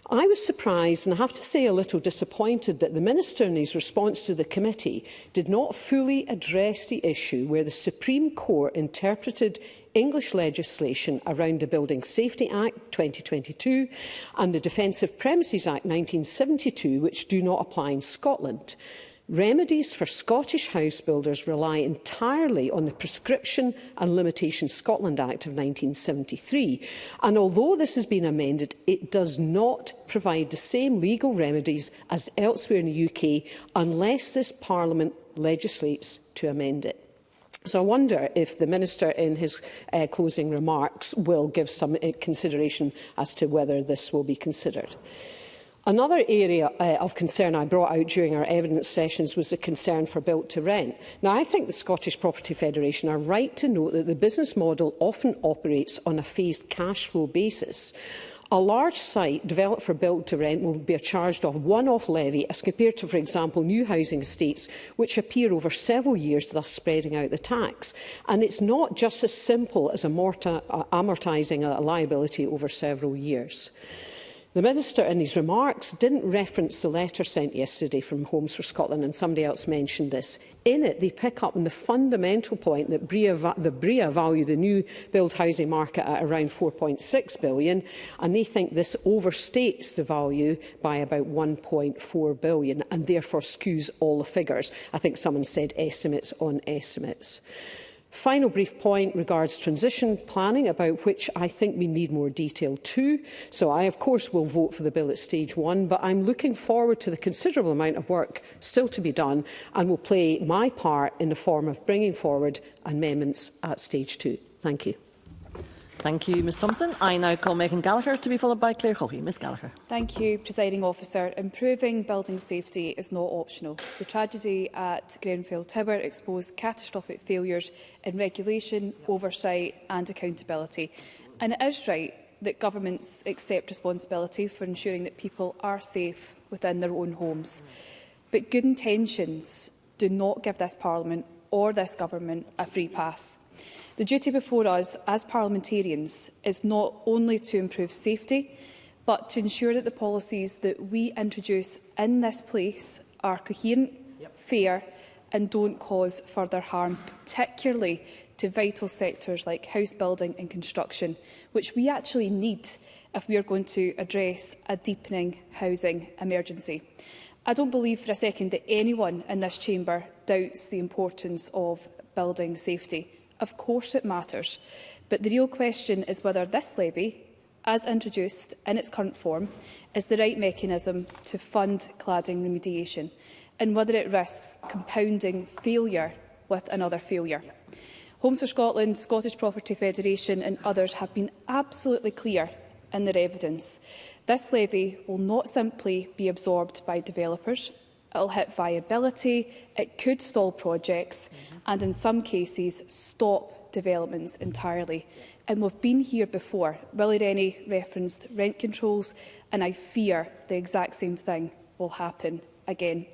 I was surprised and I have to say a little disappointed that the Minister in his response to the committee did not fully address the issue where the Supreme Court interpreted English legislation around the Building Safety Act 2022 and the Defensive Premises Act 1972, which do not apply in Scotland. Remedies for Scottish house builders rely entirely on the Prescription and Limitation Scotland Act of 1973, and although this has been amended, it does not provide the same legal remedies as elsewhere in the UK unless this Parliament legislates to amend it. So I wonder if the Minister in his closing remarks will give some consideration as to whether this will be considered. Another area of concern I brought out during our evidence sessions was the concern for built to rent. Now, I think the Scottish Property Federation are right to note that the business model often operates on a phased cash flow basis. A large site developed for build to rent will be charged off one-off levy as compared to, for example, new housing estates which appear over several years, thus spreading out the tax. And it's not just as simple as amortising a liability over several years. The Minister in his remarks didn't reference the letter sent yesterday from Homes for Scotland, and somebody else mentioned this. In it, they pick up on the fundamental point that the BRIA value the new build housing market at around £4.6 billion, and they think this overstates the value by about £1.4 billion and therefore skews all the figures. I think someone said estimates on estimates. Final brief point regards transition planning, about which I think we need more detail too. So I, of course, will vote for the bill at stage 1, but I'm looking forward to the considerable amount of work still to be done and will play my part in the form of bringing forward amendments at stage 2. Thank you. Thank you, Ms Thompson. I now call Megan Gallagher to be followed by Claire Haughey. Ms Gallagher. Thank you, Presiding Officer. Improving building safety is not optional. The tragedy at Grenfell Tower exposed catastrophic failures in regulation, oversight and accountability. And it is right that governments accept responsibility for ensuring that people are safe within their own homes. But good intentions do not give this Parliament or this government a free pass. The duty before us as parliamentarians is not only to improve safety, but to ensure that the policies that we introduce in this place are coherent, fair and don't cause further harm, particularly to vital sectors like house building and construction, which we actually need if we are going to address a deepening housing emergency. I don't believe for a second that anyone in this chamber doubts the importance of building safety. Of course it matters, but the real question is whether this levy, as introduced in its current form, is the right mechanism to fund cladding remediation, and whether it risks compounding failure with another failure. Homes for Scotland, Scottish Property Federation and others have been absolutely clear in their evidence. This levy will not simply be absorbed by developers. It will hit viability, it could stall projects and in some cases stop developments entirely. And we've been here before. Willie Rennie referenced rent controls and I fear the exact same thing will happen again.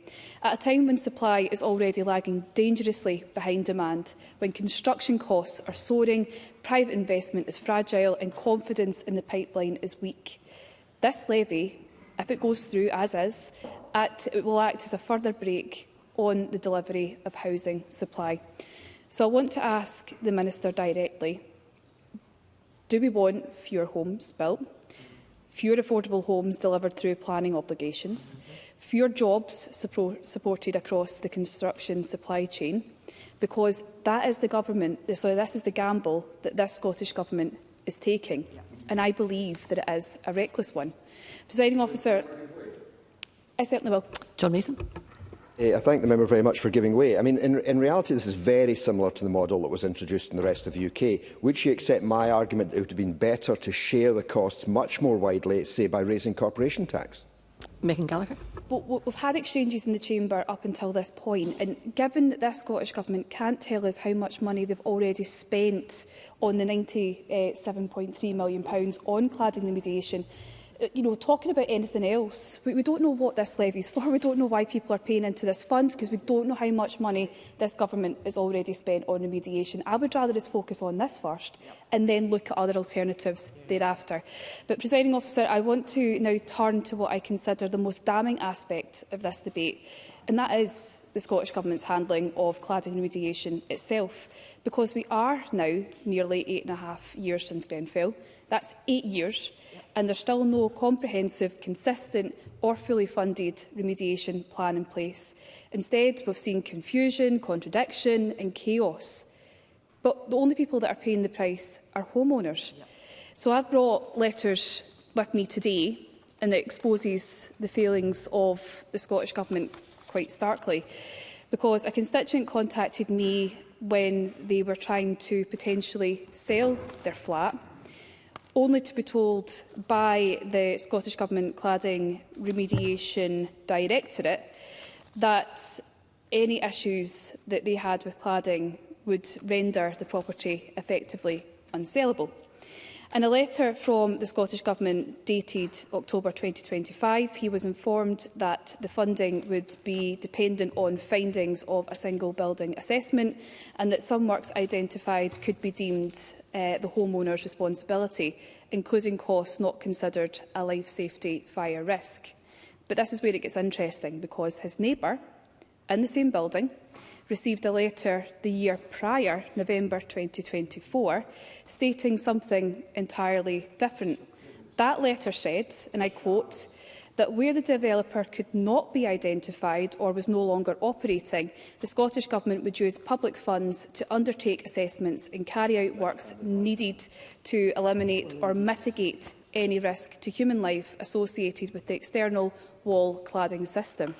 At a time when supply is already lagging dangerously behind demand, when construction costs are soaring, private investment is fragile and confidence in the pipeline is weak. This levy, if it goes through as is, it will act as a further brake on the delivery of housing supply. So I want to ask the Minister directly, do we want fewer homes built, fewer affordable homes delivered through planning obligations, fewer jobs supported across the construction supply chain? Because that is this is the gamble that this Scottish Government is taking, and I believe that it is a reckless one. Presiding Officer, I certainly will. John Mason. I thank the member very much for giving way. I mean, in reality, this is very similar to the model that was introduced in the rest of the UK. Would she accept my argument that it would have been better to share the costs much more widely, say by raising corporation tax? Megan Gallagher. Well, we've had exchanges in the Chamber up until this point, and given that this Scottish Government can't tell us how much money they've already spent on the £97.3 million on cladding remediation, talking about anything else, we don't know what this levy is for. We don't know why people are paying into this fund, because we don't know how much money this government has already spent on remediation. I would rather just focus on this first and then look at other alternatives thereafter. But, Presiding Officer, I want to now turn to what I consider the most damning aspect of this debate, and that is the Scottish Government's handling of cladding remediation itself, because we are now nearly 8.5 years since Grenfell. That's 8 years. And there's still no comprehensive, consistent or fully funded remediation plan in place. Instead, we've seen confusion, contradiction and chaos. But the only people that are paying the price are homeowners. So I've brought letters with me today, and it exposes the failings of the Scottish Government quite starkly, because a constituent contacted me when they were trying to potentially sell their flat, only to be told by the Scottish Government Cladding Remediation Directorate that any issues that they had with cladding would render the property effectively unsellable. In a letter from the Scottish Government dated October 2025, he was informed that the funding would be dependent on findings of a single building assessment, and that some works identified could be deemed the homeowner's responsibility, including costs not considered a life safety fire risk. But this is where it gets interesting, because his neighbour in the same building received a letter the year prior, November 2024, stating something entirely different. That letter said, and I quote, that where the developer could not be identified or was no longer operating, the Scottish Government would use public funds to undertake assessments and carry out works needed to eliminate or mitigate any risk to human life associated with the external wall cladding system.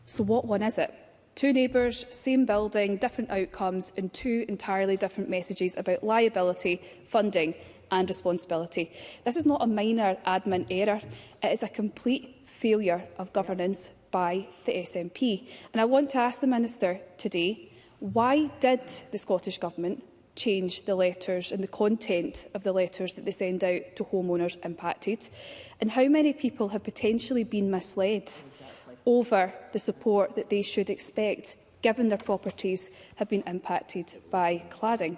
So what one is it? Two neighbours, same building, different outcomes, and two entirely different messages about liability, funding and responsibility. This is not a minor admin error. It is a complete failure of governance by the SNP. And I want to ask the Minister today, why did the Scottish Government change the letters and the content of the letters that they send out to homeowners impacted? And how many people have potentially been misled over the support that they should expect, given their properties have been impacted by cladding?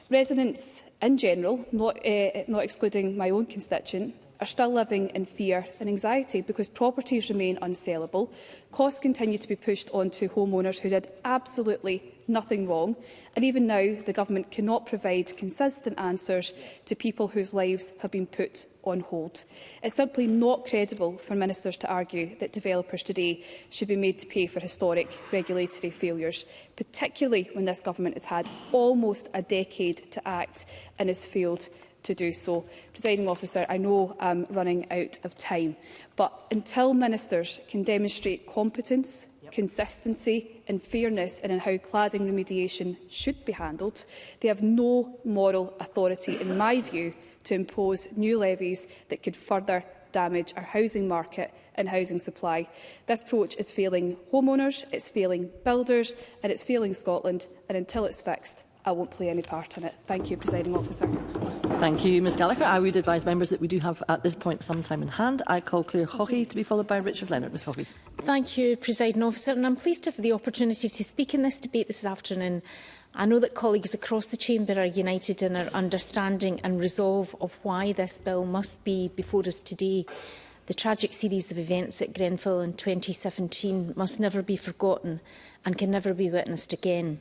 Residents in general, not excluding my own constituent, are still living in fear and anxiety because properties remain unsellable, costs continue to be pushed onto homeowners who did absolutely nothing wrong, and even now the government cannot provide consistent answers to people whose lives have been put on hold. It's simply not credible for ministers to argue that developers today should be made to pay for historic regulatory failures, particularly when this government has had almost a decade to act and has failed to do so. Presiding Officer, I know I'm running out of time, but until ministers can demonstrate competence, consistency and fairness in how cladding remediation should be handled, they have no moral authority, in my view, to impose new levies that could further damage our housing market and housing supply. This approach is failing homeowners, it's failing builders and it's failing Scotland, and until it's fixed, I won't play any part in it. Thank you, Presiding Officer. Thank you, Ms Gallagher. I would advise members that we do have at this point some time in hand. I call Claire Haughey to be followed by Richard Leonard. Ms Haughey. Thank you, Presiding Officer, and I'm pleased to have the opportunity to speak in this debate this afternoon. I know that colleagues across the Chamber are united in our understanding and resolve of why this bill must be before us today. The tragic series of events at Grenfell in 2017 must never be forgotten and can never be witnessed again.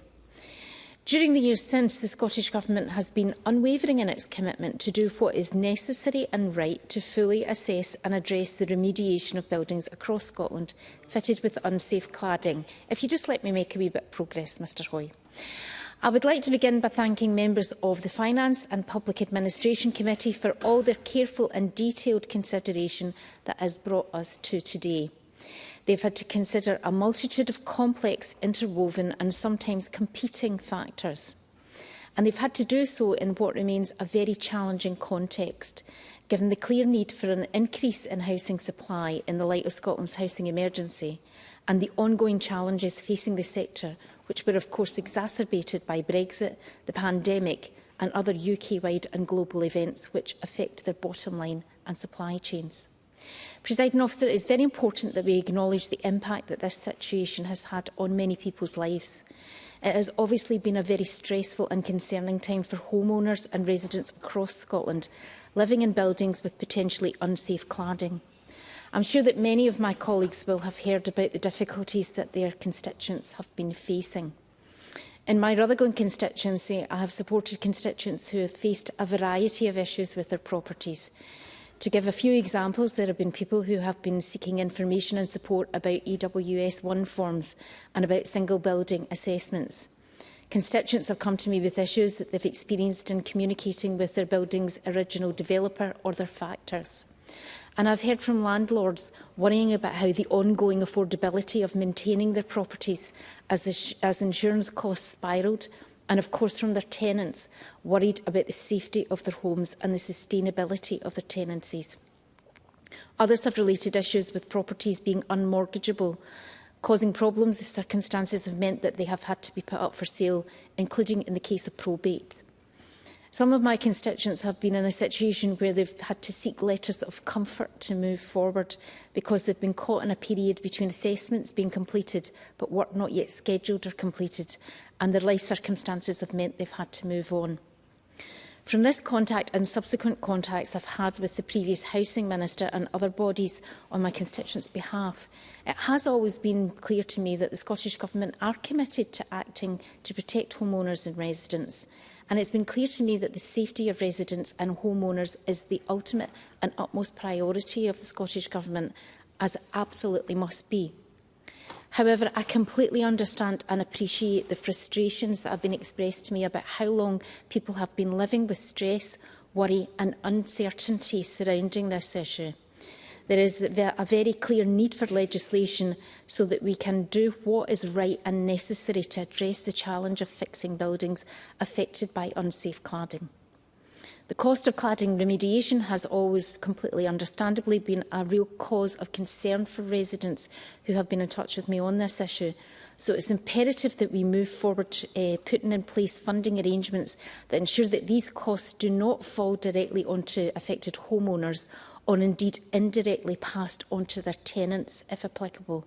During the years since, the Scottish Government has been unwavering in its commitment to do what is necessary and right to fully assess and address the remediation of buildings across Scotland fitted with unsafe cladding. If you just let me make a wee bit of progress, Mr Hoy. I would like to begin by thanking members of the Finance and Public Administration Committee for all their careful and detailed consideration that has brought us to today. They've had to consider a multitude of complex, interwoven and sometimes competing factors. And they've had to do so in what remains a very challenging context, given the clear need for an increase in housing supply in the light of Scotland's housing emergency and the ongoing challenges facing the sector, which were of course exacerbated by Brexit, the pandemic and other UK-wide and global events which affect their bottom line and supply chains. Presiding Officer, it is very important that we acknowledge the impact that this situation has had on many people's lives. It has obviously been a very stressful and concerning time for homeowners and residents across Scotland living in buildings with potentially unsafe cladding. I'm sure that many of my colleagues will have heard about the difficulties that their constituents have been facing. In my Rutherglen constituency, I have supported constituents who have faced a variety of issues with their properties. To give a few examples, there have been people who have been seeking information and support about EWS1 forms and about single building assessments. Constituents have come to me with issues that they've experienced in communicating with their building's original developer or their factors. And I've heard from landlords worrying about how the ongoing affordability of maintaining their properties as insurance costs spiralled, and of course from their tenants worried about the safety of their homes and the sustainability of their tenancies. Others have related issues with properties being unmortgageable, causing problems if circumstances have meant that they have had to be put up for sale, including in the case of probate. Some of my constituents have been in a situation where they've had to seek letters of comfort to move forward because they've been caught in a period between assessments being completed but work not yet scheduled or completed, and their life circumstances have meant they've had to move on. From this contact and subsequent contacts I've had with the previous Housing Minister and other bodies on my constituents' behalf, it has always been clear to me that the Scottish Government are committed to acting to protect homeowners and residents. And it's been clear to me that the safety of residents and homeowners is the ultimate and utmost priority of the Scottish Government, as it absolutely must be. However, I completely understand and appreciate the frustrations that have been expressed to me about how long people have been living with stress, worry and uncertainty surrounding this issue. There is a very clear need for legislation so that we can do what is right and necessary to address the challenge of fixing buildings affected by unsafe cladding. The cost of cladding remediation has always completely understandably been a real cause of concern for residents who have been in touch with me on this issue. So it's imperative that we move forward putting in place funding arrangements that ensure that these costs do not fall directly onto affected homeowners or indeed indirectly passed onto their tenants, if applicable.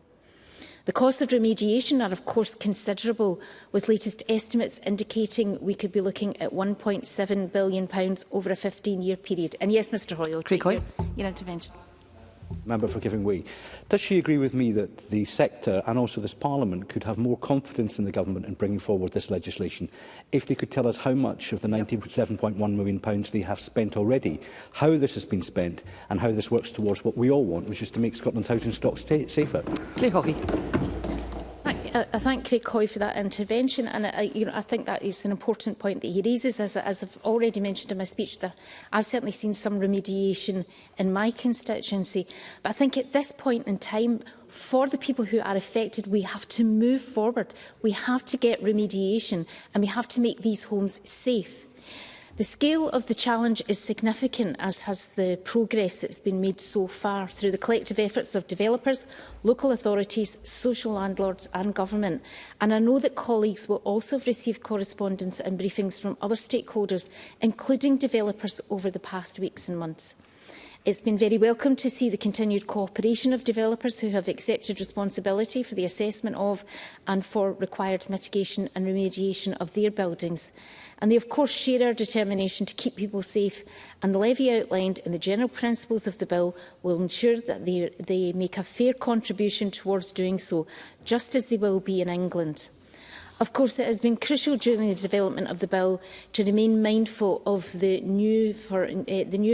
The costs of remediation are of course considerable, with latest estimates indicating we could be looking at £1.7 billion over a 15-year period. And yes, Mr Hoyle, your intervention. Member for Giving Way. Does she agree with me that the sector and also this Parliament could have more confidence in the Government in bringing forward this legislation if they could tell us how much of the £97.1 million they have spent already, how this has been spent and how this works towards what we all want, which is to make Scotland's housing stock safer? Claire Hawkey. I thank Craig Hoy for that intervention, and I think that is an important point that he raises. As I've already mentioned in my speech, I've certainly seen some remediation in my constituency, but I think at this point in time, for the people who are affected, we have to move forward. We have to get remediation, and we have to make these homes safe. The scale of the challenge is significant, as has the progress that's been made so far through the collective efforts of developers, local authorities, social landlords and government. And I know that colleagues will also have received correspondence and briefings from other stakeholders, including developers, over the past weeks and months. It's been very welcome to see the continued cooperation of developers who have accepted responsibility for the assessment of and for required mitigation and remediation of their buildings. And they of course share our determination to keep people safe, and the levy outlined in the general principles of the bill will ensure that they make a fair contribution towards doing so, just as they will be in England. Of course, it has been crucial during the development of the bill to remain mindful of the new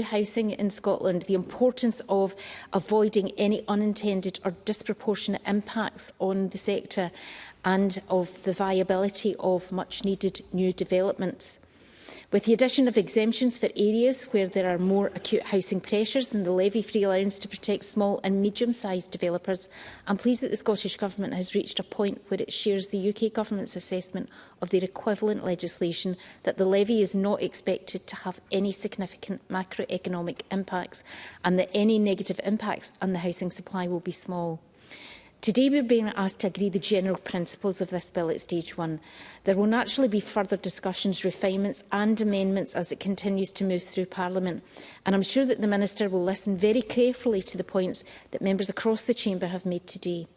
housing in Scotland, the importance of avoiding any unintended or disproportionate impacts on the sector, and of the viability of much-needed new developments. With the addition of exemptions for areas where there are more acute housing pressures and the levy-free allowance to protect small and medium-sized developers, I'm pleased that the Scottish Government has reached a point where it shares the UK Government's assessment of their equivalent legislation that the levy is not expected to have any significant macroeconomic impacts and that any negative impacts on the housing supply will be small. Today we are being asked to agree the general principles of this bill at stage 1. There will naturally be further discussions, refinements and amendments as it continues to move through Parliament, and I'm sure that the Minister will listen very carefully to the points that members across the Chamber have made today.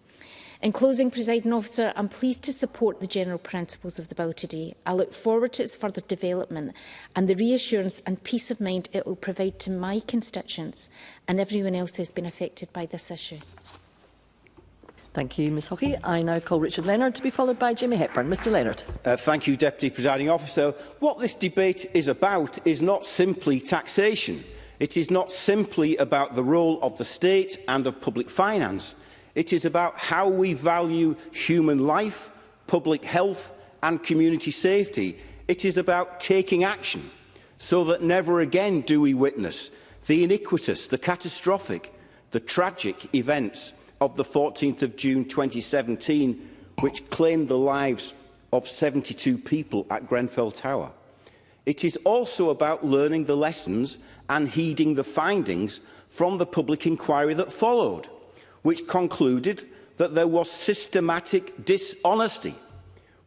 In closing, Presiding Officer, I'm pleased to support the general principles of the bill today. I look forward to its further development and the reassurance and peace of mind it will provide to my constituents and everyone else who has been affected by this issue. Thank you, Ms Hockey. I now call Richard Leonard to be followed by Jimmy Hepburn. Mr Leonard. Thank you, Deputy Presiding Officer. What this debate is about is not simply taxation. It is not simply about the role of the state and of public finance. It is about how we value human life, public health and community safety. It is about taking action so that never again do we witness the iniquitous, the catastrophic, the tragic events of the 14th of June 2017, which claimed the lives of 72 people at Grenfell Tower. It is also about learning the lessons and heeding the findings from the public inquiry that followed, which concluded that there was systematic dishonesty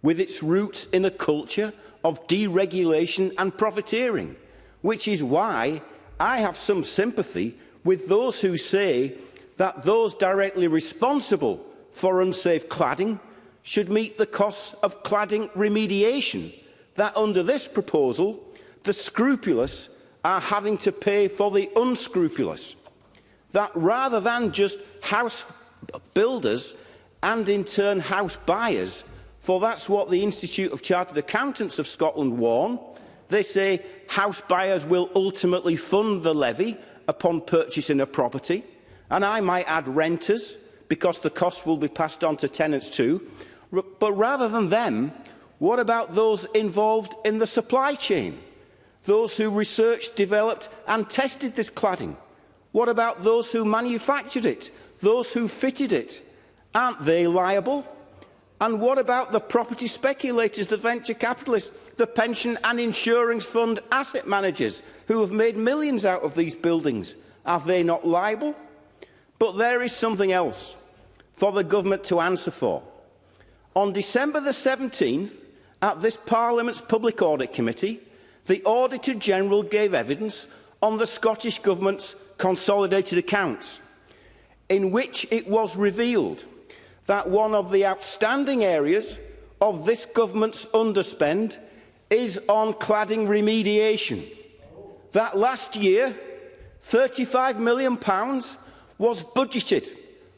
with its roots in a culture of deregulation and profiteering, which is why I have some sympathy with those who say that those directly responsible for unsafe cladding should meet the costs of cladding remediation, that under this proposal, the scrupulous are having to pay for the unscrupulous. That rather than just house builders and in turn house buyers, for that's what the Institute of Chartered Accountants of Scotland warn, they say house buyers will ultimately fund the levy upon purchasing a property. And I might add renters, because the cost will be passed on to tenants too. But rather than them, what about those involved in the supply chain? Those who researched, developed and tested this cladding? What about those who manufactured it? Those who fitted it? Aren't they liable? And what about the property speculators, the venture capitalists, the pension and insurance fund asset managers who have made millions out of these buildings? Are they not liable? But there is something else for the government to answer for. On December the 17th, at this Parliament's Public Audit Committee, the Auditor-General gave evidence on the Scottish Government's consolidated accounts, in which it was revealed that one of the outstanding areas of this government's underspend is on cladding remediation. That last year, £35 million was budgeted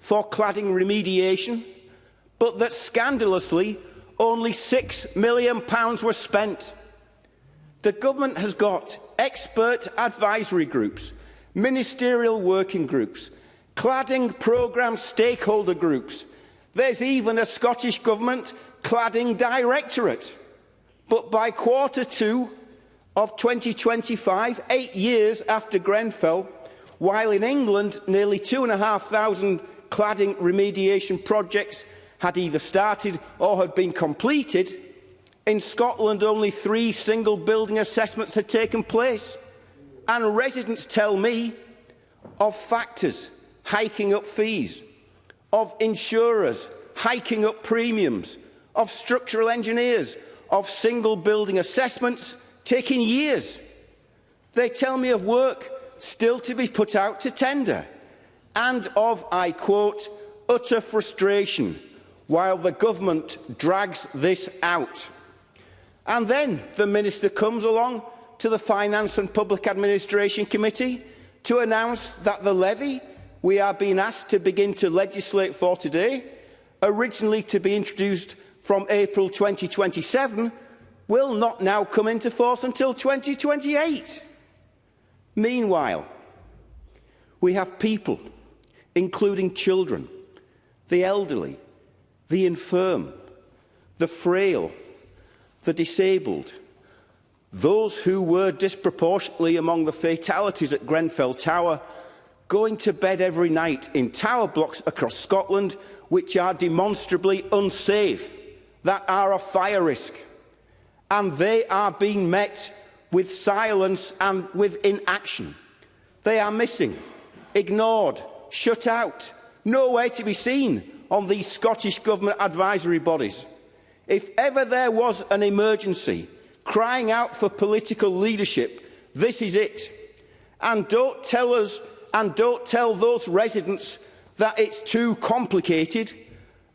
for cladding remediation, but that scandalously only £6 million were spent. The government has got expert advisory groups, ministerial working groups, cladding programme stakeholder groups. There's even a Scottish Government cladding directorate. But by Q2 of 2025, 8 years after Grenfell, while in England nearly 2,500 cladding remediation projects had either started or had been completed, in Scotland only 3 single building assessments had taken place. And residents tell me of factors hiking up fees, of insurers hiking up premiums, of structural engineers, of single building assessments taking years. They tell me of work still to be put out to tender, and of, I quote, utter frustration while the government drags this out. And then the Minister comes along to the Finance and Public Administration Committee to announce that the levy we are being asked to begin to legislate for today, originally to be introduced from April 2027, will not now come into force until 2028. Meanwhile, we have people, including children, the elderly, the infirm, the frail, the disabled, those who were disproportionately among the fatalities at Grenfell Tower, going to bed every night in tower blocks across Scotland which are demonstrably unsafe, that are a fire risk. And they are being met with silence and with inaction. They are missing, ignored, shut out, nowhere to be seen on these Scottish Government advisory bodies. If ever there was an emergency crying out for political leadership, this is it. And don't tell us, and don't tell those residents that it's too complicated.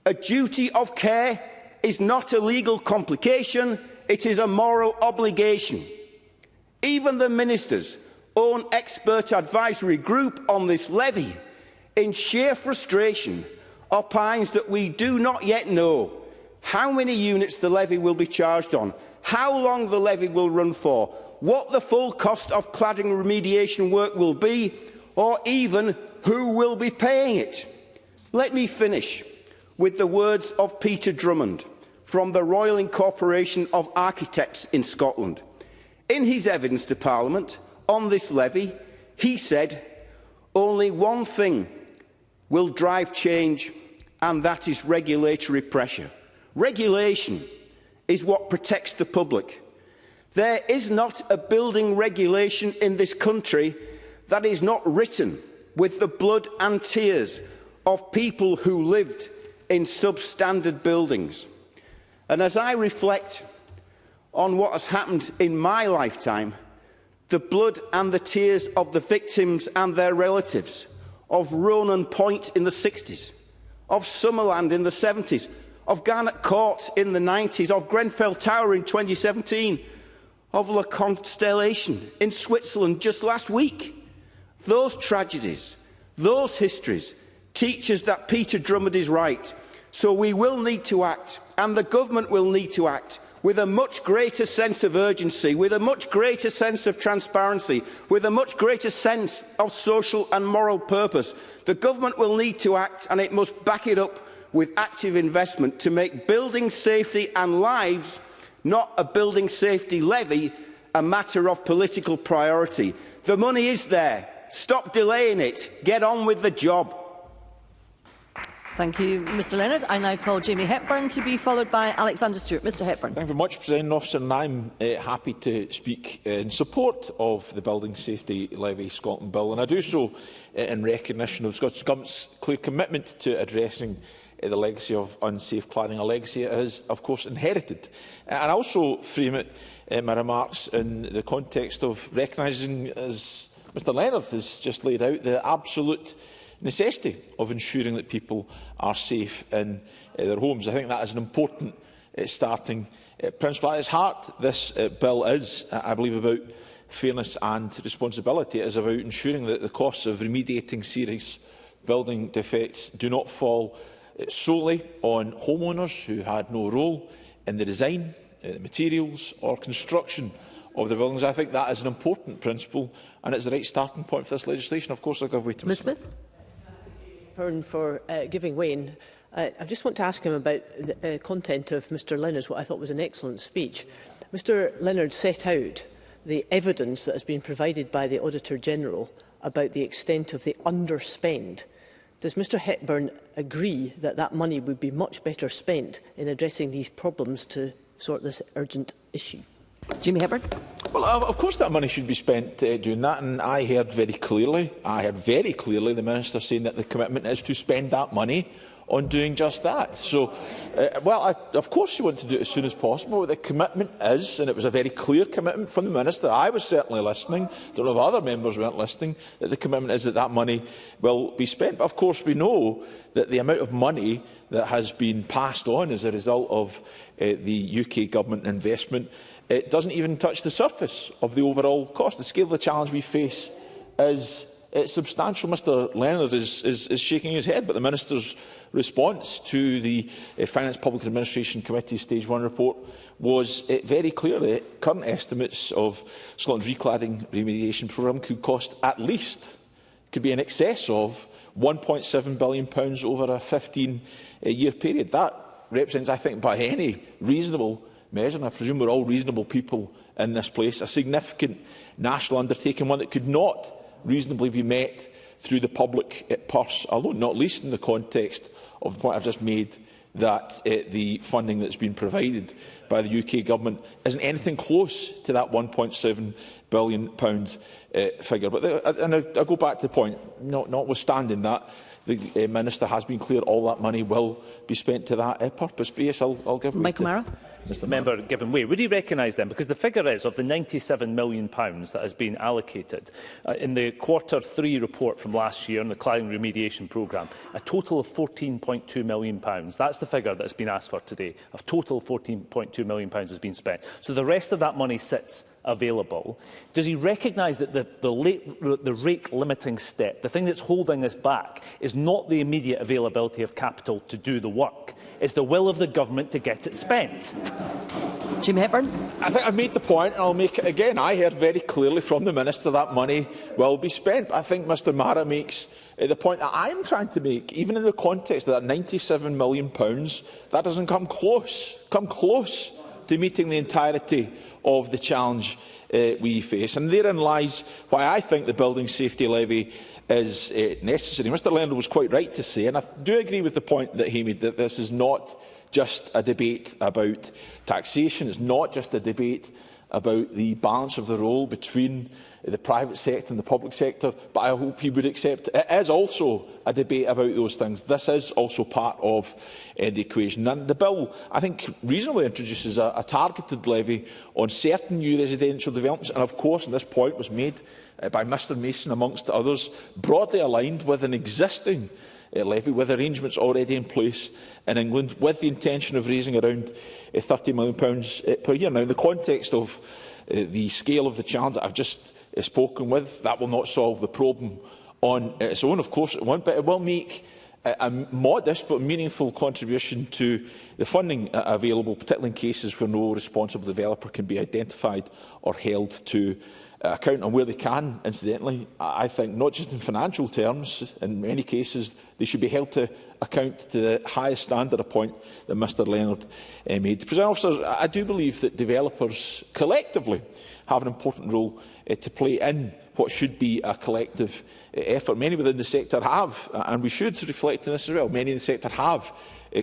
A duty of care is not a legal complication, it is a moral obligation. Even the Minister's own expert advisory group on this levy, in sheer frustration, opines that we do not yet know how many units the levy will be charged on, how long the levy will run for, what the full cost of cladding remediation work will be, or even who will be paying it. Let me finish with the words of Peter Drummond from the Royal Incorporation of Architects in Scotland. In his evidence to Parliament on this levy, he said, "Only one thing will drive change, and that is regulatory pressure. Regulation is what protects the public. There is not a building regulation in this country that is not written with the blood and tears of people who lived in substandard buildings." And as I reflect on what has happened in my lifetime, the blood and the tears of the victims and their relatives, of Ronan Point in the 60s, of Summerland in the 70s, of Garnet Court in the 90s, of Grenfell Tower in 2017, of La Constellation in Switzerland just last week. Those tragedies, those histories, teach us that Peter Drummond is right. So we will need to act, and the government will need to act, with a much greater sense of urgency, with a much greater sense of transparency, with a much greater sense of social and moral purpose. The government will need to act, and it must back it up with active investment to make building safety and lives, not a building safety levy, a matter of political priority. The money is there. Stop delaying it. Get on with the job. Thank you, Mr Leonard. I now call Jamie Hepburn to be followed by Alexander Stewart. Mr Hepburn. Thank you very much, Presiding Officer, and I'm happy to speak in support of the Building Safety Levy Scotland Bill, and I do so in recognition of the Scottish Government's clear commitment to addressing the legacy of unsafe cladding, a legacy it has, of course, inherited. And I also frame it, my remarks, in the context of recognising, as Mr Leonard has just laid out, the absolute necessity of ensuring that people are safe in their homes. I think that is an important starting principle. At its heart, this bill is, I believe, about fairness and responsibility. It is about ensuring that the costs of remediating serious building defects do not fall solely on homeowners who had no role in the design, the materials or construction of the buildings. I think that is an important principle, and it's the right starting point for this legislation. Of course, I'll give way to Ms Smith. For giving way. I just want to ask him about the content of Mr Leonard's, what I thought was an excellent speech. Mr Leonard set out the evidence that has been provided by the Auditor-General about the extent of the underspend. Does Mr Hepburn agree that that money would be much better spent in addressing these problems to sort this urgent issue? Jamie Hepburn. Well, of course that money should be spent doing that, and I heard very clearly the Minister saying that the commitment is to spend that money on doing just that. So, of course you want to do it as soon as possible. But the commitment is, and it was a very clear commitment from the Minister, I was certainly listening, I don't know if other members weren't listening, that the commitment is that that money will be spent. But of course we know that the amount of money that has been passed on as a result of the UK Government investment, it doesn't even touch the surface of the overall cost. The scale of the challenge we face is substantial. Mr Leonard is shaking his head, but the Minister's response to the Finance Public Administration Committee Stage 1 report was very clear that current estimates of Scotland's recladding remediation programme could cost at least, could be in excess of £1.7 billion over a 15-year period. That represents, I think, by any reasonable measure. And I presume we're all reasonable people in this place. A significant national undertaking, one that could not reasonably be met through the public purse alone, not least in the context of the point I've just made, that the funding that's been provided by the UK Government isn't anything close to that £1.7 billion figure. But I go back to the point, notwithstanding that, the Minister has been clear all that money will be spent to that purpose. But yes, I'll give Michael Mara. Mr. Member given way. Would he recognise then, because the figure is of the £97 million that has been allocated in the Q3 report from last year on the cladding remediation programme, a total of £14.2 million. That's the figure that has been asked for today. A total of £14.2 million has been spent. So the rest of that money sits available. Does he recognise that the rate limiting step, the thing that's holding this back, is not the immediate availability of capital to do the work? It's the will of the government to get it spent. Jim Hepburn. I think I've made the point, and I'll make it again. I heard very clearly from the Minister that money will be spent. But I think Mr Mara makes the point that I'm trying to make. Even in the context of that £97 million, that doesn't come close to meeting the entirety of the challenge we face. And therein lies why I think the Building Safety Levy is necessary. Mr Leonard was quite right to say, and I do agree with the point that he made, that this is not just a debate about taxation, it's not just a debate about the balance of the role between the private sector and the public sector, but I hope he would accept it is also a debate about those things. This is also part of the equation. And the bill, I think, reasonably introduces a targeted levy on certain new residential developments, and of course, and this point was made by Mr Mason amongst others, broadly aligned with an existing levy, with arrangements already in place in England, with the intention of raising around £30 million per year. Now, in the context of the scale of the challenge that I've just spoken with, that will not solve the problem on its own, of course, it won't, but it will make a modest but meaningful contribution to the funding available, particularly in cases where no responsible developer can be identified or held to account, and where they can, incidentally, I think, not just in financial terms, in many cases, they should be held to account to the highest standard, a point that Mr Leonard made. Presiding Officer, I do believe that developers collectively have an important role to play in what should be a collective effort. Many within the sector have, and we should reflect on this as well, many in the sector have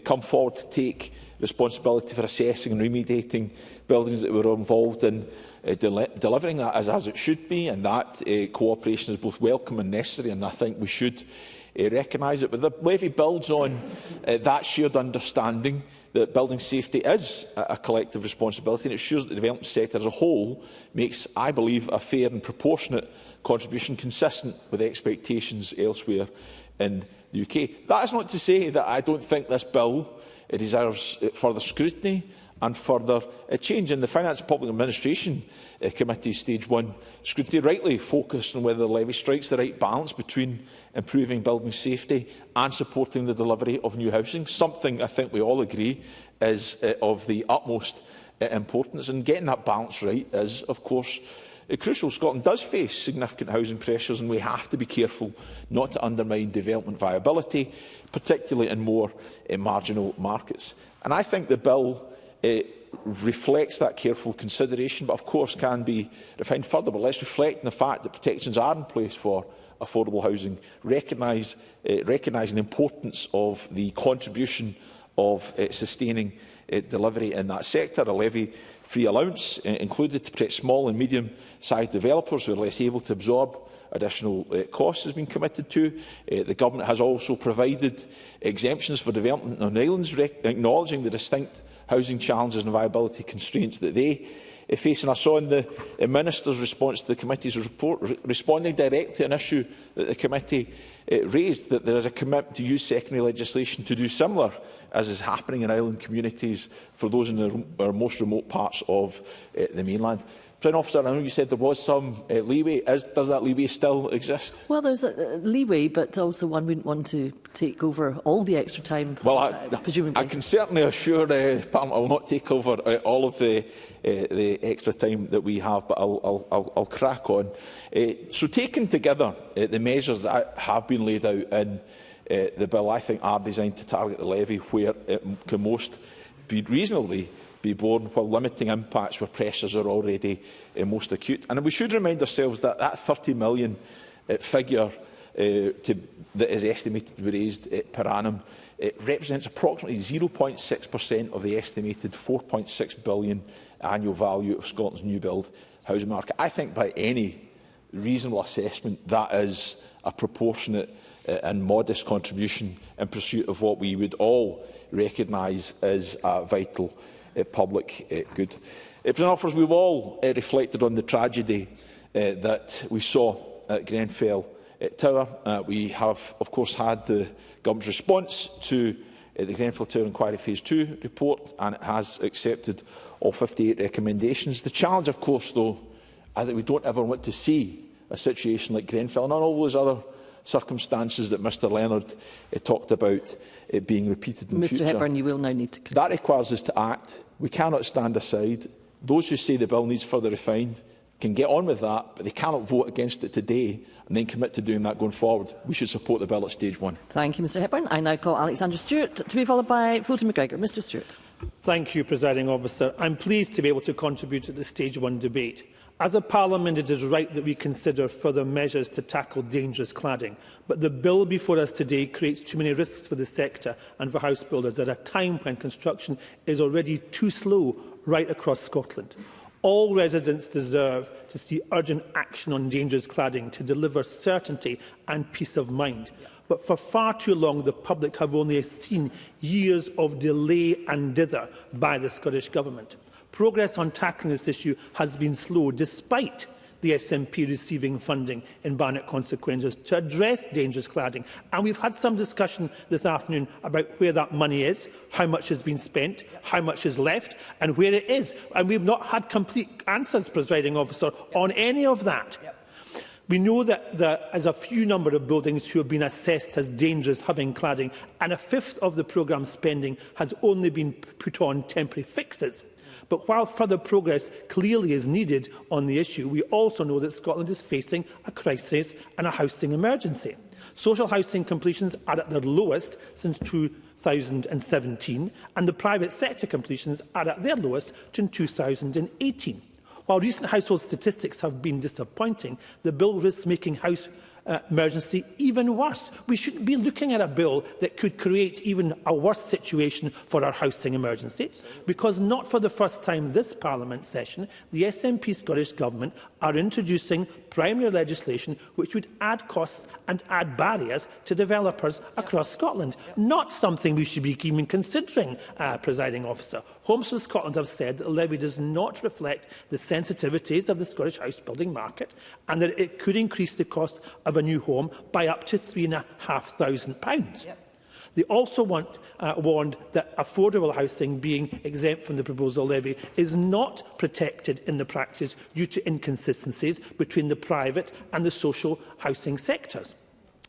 come forward to take responsibility for assessing and remediating buildings that were involved in delivering that as it should be, and that cooperation is both welcome and necessary, and I think we should recognise it. But the levy builds on that shared understanding that building safety is a collective responsibility, and it ensures that the development sector as a whole makes, I believe, a fair and proportionate contribution consistent with expectations elsewhere in the UK. That is not to say that I don't think this bill deserves further scrutiny and further change. In the Finance and Public Administration Committee Stage 1 scrutiny rightly focused on whether the levy strikes the right balance between improving building safety and supporting the delivery of new housing, something I think we all agree is of the utmost importance. And getting that balance right is, of course, crucial. Scotland does face significant housing pressures, and we have to be careful not to undermine development viability, particularly in more marginal markets. And I think the bill reflects that careful consideration, but of course can be refined further. But let's reflect on the fact that protections are in place for affordable housing, recognising the importance of the contribution of sustaining delivery in that sector. A levy-free allowance included to protect small and medium-sized developers who are less able to absorb additional costs has been committed to. The Government has also provided exemptions for development on islands, acknowledging the distinct housing challenges and viability constraints that they face. And I saw in the Minister's response to the committee's report, responding directly to an issue that the committee raised, that there is a commitment to use secondary legislation to do similar, as is happening in island communities for those in the most remote parts of the mainland. Presiding Officer, I know you said there was some leeway. Does that leeway still exist? Well, there's a leeway, but also one wouldn't want to take over all the extra time. Well, presumably. I can certainly assure Parliament I will not take over all of the extra time that we have, but I'll crack on. So, taken together, the measures that have been laid out in the bill, I think, are designed to target the levy where it can most reasonably be borne while limiting impacts where pressures are already most acute. And we should remind ourselves that that £30 million figure that is estimated to be raised per annum represents approximately 0.6% of the estimated £4.6 billion annual value of Scotland's new build housing market. I think by any reasonable assessment that is a proportionate and modest contribution in pursuit of what we would all recognise as a vital public good. We've all reflected on the tragedy that we saw at Grenfell Tower. We have, of course, had the government's response to the Grenfell Tower Inquiry Phase 2 report, and it has accepted all 58 recommendations. The challenge, of course, though, is that we don't ever want to see a situation like Grenfell and all those other circumstances that Mr Leonard talked about being repeated in the future. Mr Hepburn, you will now need to... That requires us to act. We cannot stand aside. Those who say the bill needs further refined can get on with that, but they cannot vote against it today and then commit to doing that going forward. We should support the bill at stage 1. Thank you, Mr Hepburn. I now call Alexander Stewart to be followed by Fulton McGregor. Mr Stewart. Thank you, Presiding Officer. I'm pleased to be able to contribute to the stage 1 debate. As a Parliament, it is right that we consider further measures to tackle dangerous cladding. But the bill before us today creates too many risks for the sector and for house builders at a time when construction is already too slow right across Scotland. All residents deserve to see urgent action on dangerous cladding to deliver certainty and peace of mind. But for far too long, the public have only seen years of delay and dither by the Scottish Government. Progress on tackling this issue has been slow, despite the SNP receiving funding in Barnett Consequences to address dangerous cladding. And we've had some discussion this afternoon about where that money is, how much has been spent, how much is left, and where it is. And we've not had complete answers, Presiding Officer, on any of that. We know that there is a few number of buildings who have been assessed as dangerous having cladding, and a fifth of the programme spending has only been put on temporary fixes. But while further progress clearly is needed on the issue, we also know that Scotland is facing a crisis and a housing emergency. Social housing completions are at their lowest since 2017, and the private sector completions are at their lowest in 2018. While recent household statistics have been disappointing, the bill risks making house emergency even worse. We shouldn't be looking at a bill that could create even a worse situation for our housing emergency, because not for the first time this Parliament session, the SNP Scottish Government are introducing primary legislation which would add costs and add barriers to developers across Scotland. Not something we should be even considering, Presiding Officer. Homes for Scotland have said that the levy does not reflect the sensitivities of the Scottish house building market, and that it could increase the cost of a new home by up to £3,500. They also warned that affordable housing being exempt from the proposal levy is not protected in the practice due to inconsistencies between the private and the social housing sectors.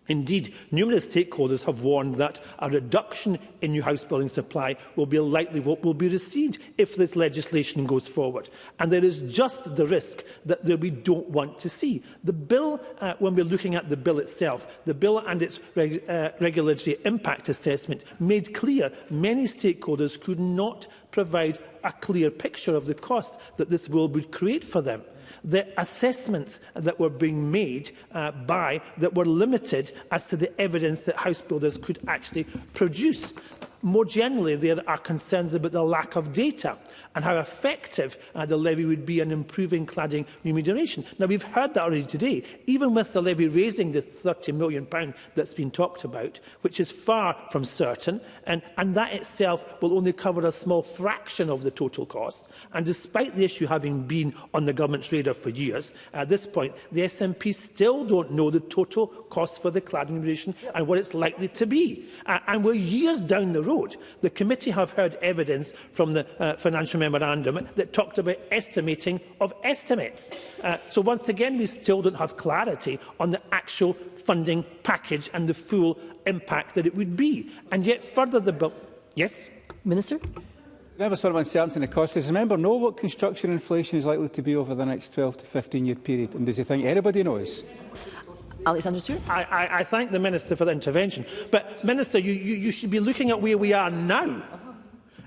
Indeed, numerous stakeholders have warned that a reduction in new house building supply will be likely what will be received if this legislation goes forward. And there is just the risk that we don't want to see. The bill, when we're looking at the bill itself, the bill and its regulatory impact assessment made clear many stakeholders could not provide a clear picture of the cost that this bill would create for them. The assessments that were being made that were limited as to the evidence that house builders could actually produce. More generally, there are concerns about the lack of data and how effective the levy would be in improving cladding remediation. Now, we've heard that already today. Even with the levy raising the £30 million that's been talked about, which is far from certain, and that itself will only cover a small fraction of the total cost. And despite the issue having been on the government's radar for years, at this point, the SNP still don't know the total cost for the cladding remediation and what it's likely to be. And we're years down the road. The committee have heard evidence from the financial memorandum that talked about estimating of estimates. So once again, we still don't have clarity on the actual funding package and the full impact that it would be. And yet further the bill... Yes? Minister? Members for uncertainty in the cost. Does the member know what construction inflation is likely to be over the next 12 to 15-year period? And does he think anybody knows? Alexander Stewart. I thank the Minister for the intervention. But, Minister, you should be looking at where we are now.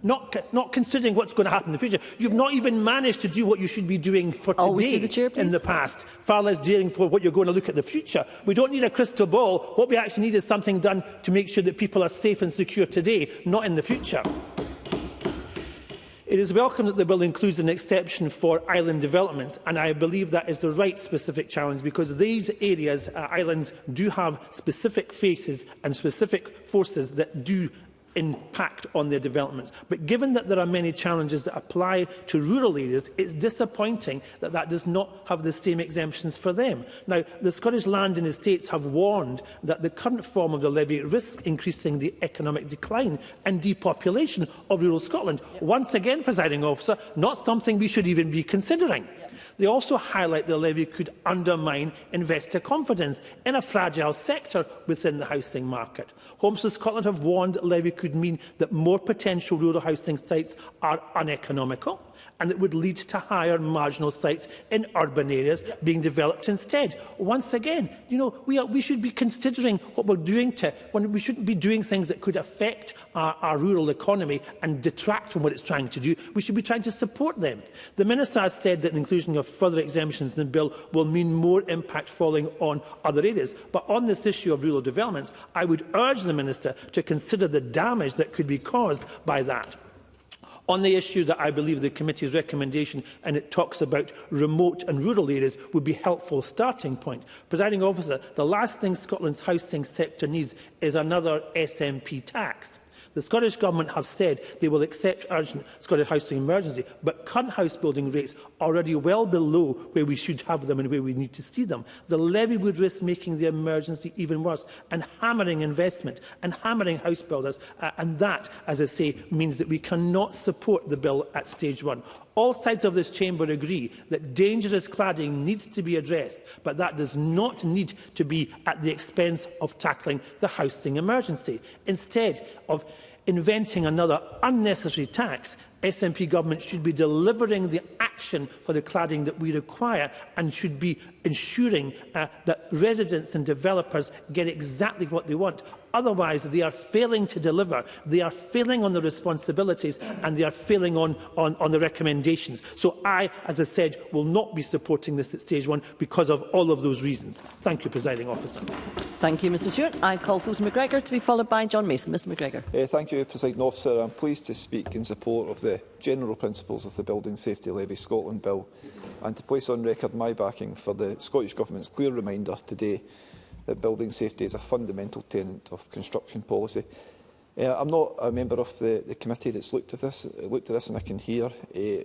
not considering what's going to happen in the future. You've not even managed to do what you should be doing for today in the past, far less dealing for what you're going to look at in the future. We don't need a crystal ball. What we actually need is something done to make sure that people are safe and secure today, not in the future. It is welcome that the bill includes an exception for island developments, and I believe that is the right specific challenge, because these areas, islands, do have specific faces and specific forces that do impact on their developments. But given that there are many challenges that apply to rural areas, it's disappointing that that does not have the same exemptions for them. Now, the Scottish Land and Estates have warned that the current form of the levy risks increasing the economic decline and depopulation of rural Scotland. Once again, Presiding Officer, not something we should even be considering. They also highlight the levy could undermine investor confidence in a fragile sector within the housing market. Homes for Scotland have warned that the levy could mean that more potential rural housing sites are uneconomical, and it would lead to higher marginal sites in urban areas being developed instead. Once again, we should be considering what we're doing when we shouldn't be doing things that could affect our rural economy and detract from what it's trying to do. We should be trying to support them. The Minister has said that the inclusion of further exemptions in the bill will mean more impact falling on other areas. But on this issue of rural developments, I would urge the Minister to consider the damage that could be caused by that. On the issue that I believe the committee's recommendation, and it talks about remote and rural areas, would be a helpful starting point. Presiding Officer, the last thing Scotland's housing sector needs is another SNP tax. The Scottish Government have said they will accept urgent Scottish housing emergency, but current house building rates are already well below where we should have them and where we need to see them. The levy would risk making the emergency even worse and hammering investment and hammering house builders. And that, as I say, means that we cannot support the bill at stage one. All sides of this chamber agree that dangerous cladding needs to be addressed, but that does not need to be at the expense of tackling the housing emergency. Instead of inventing another unnecessary tax, SNP government should be delivering the action for the cladding that we require, and should be ensuring that residents and developers get exactly what they want. Otherwise, they are failing to deliver, they are failing on the responsibilities, and they are failing on the recommendations. So I, as I said, will not be supporting this at stage one because of all of those reasons. Thank you, Presiding Officer. Thank you, Mr Stewart. I call Fulton McGregor to be followed by John Mason. Mr McGregor. Thank you, Presiding Officer. I'm pleased to speak in support of the general principles of the Building Safety Levy Scotland Bill, and to place on record my backing for the Scottish Government's clear reminder today that building safety is a fundamental tenet of construction policy. I'm not a member of the committee that's looked at this, and I can hear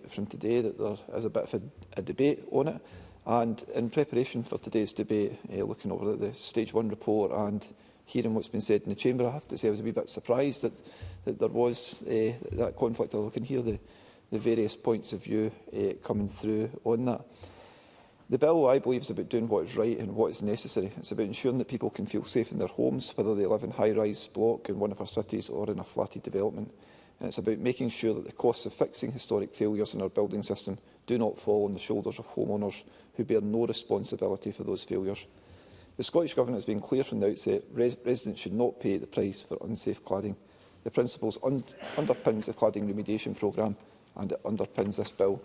from today that there is a bit of a debate on it. And in preparation for today's debate, looking over the Stage 1 report and hearing what's been said in the Chamber, I have to say I was a wee bit surprised that there was that conflict. I can hear the various points of view coming through on that. The bill, I believe, is about doing what is right and what is necessary. It's about ensuring that people can feel safe in their homes, whether they live in high-rise block in one of our cities or in a flatted development. And it's about making sure that the costs of fixing historic failures in our building system do not fall on the shoulders of homeowners who bear no responsibility for those failures. The Scottish Government has been clear from the outset, residents should not pay the price for unsafe cladding. The principles underpins the cladding remediation programme, and it underpins this bill.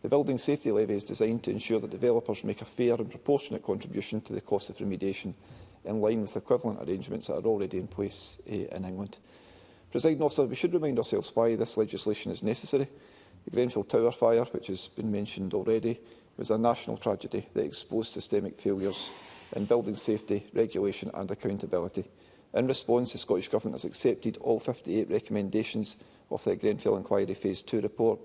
The Building Safety Levy is designed to ensure that developers make a fair and proportionate contribution to the cost of remediation, in line with equivalent arrangements that are already in place in England. Presiding Officer, we should remind ourselves why this legislation is necessary. The Grenfell Tower fire, which has been mentioned already, was a national tragedy that exposed systemic failures in building safety, regulation and accountability. In response, the Scottish Government has accepted all 58 recommendations of the Grenfell Inquiry Phase 2 report,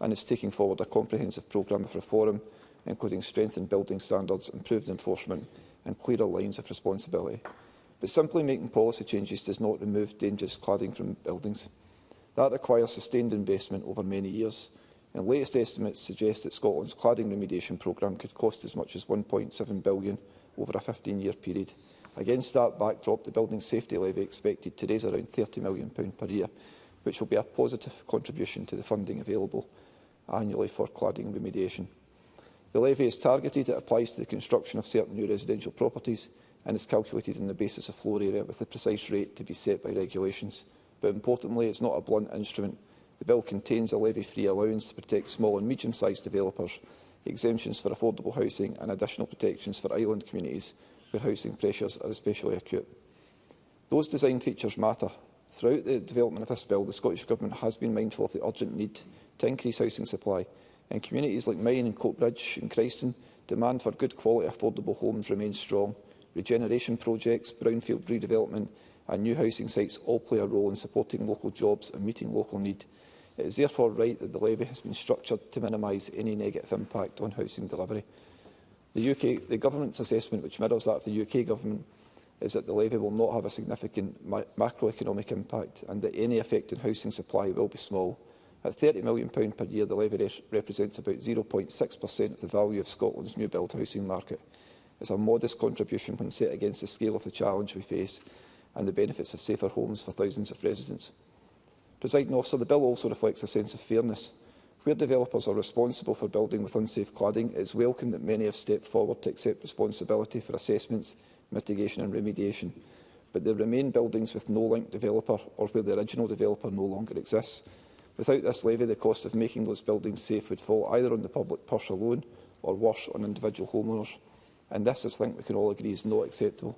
and is taking forward a comprehensive programme of reform, including strengthened building standards, improved enforcement and clearer lines of responsibility. But simply making policy changes does not remove dangerous cladding from buildings. That requires sustained investment over many years, and latest estimates suggest that Scotland's cladding remediation programme could cost as much as £1.7 billion over a 15-year period. Against that backdrop, the Building Safety Levy expected to raise around £30 million per year, which will be a positive contribution to the funding available annually for cladding remediation. The levy is targeted, it applies to the construction of certain new residential properties, and is calculated on the basis of floor area with the precise rate to be set by regulations. But importantly, it's not a blunt instrument. The bill contains a levy-free allowance to protect small and medium-sized developers, exemptions for affordable housing and additional protections for island communities where housing pressures are especially acute. Those design features matter. Throughout the development of this bill, the Scottish Government has been mindful of the urgent need to increase housing supply. In communities like mine and Coatbridge and Christon, demand for good quality affordable homes remains strong. Regeneration projects, brownfield redevelopment and new housing sites all play a role in supporting local jobs and meeting local need. It is therefore right that the levy has been structured to minimise any negative impact on housing delivery. The Government's assessment, which mirrors that of the UK Government, is that the levy will not have a significant macroeconomic impact and that any effect on housing supply will be small. At £30 million per year, the levy represents about 0.6% of the value of Scotland's new build housing market. It's a modest contribution when set against the scale of the challenge we face and the benefits of safer homes for thousands of residents. Presiding Officer, the bill also reflects a sense of fairness. Where developers are responsible for building with unsafe cladding, it is welcome that many have stepped forward to accept responsibility for assessments, mitigation and remediation. But there remain buildings with no linked developer or where the original developer no longer exists. Without this levy, the cost of making those buildings safe would fall either on the public purse alone or worse, on individual homeowners. And this, I think we can all agree, is not acceptable.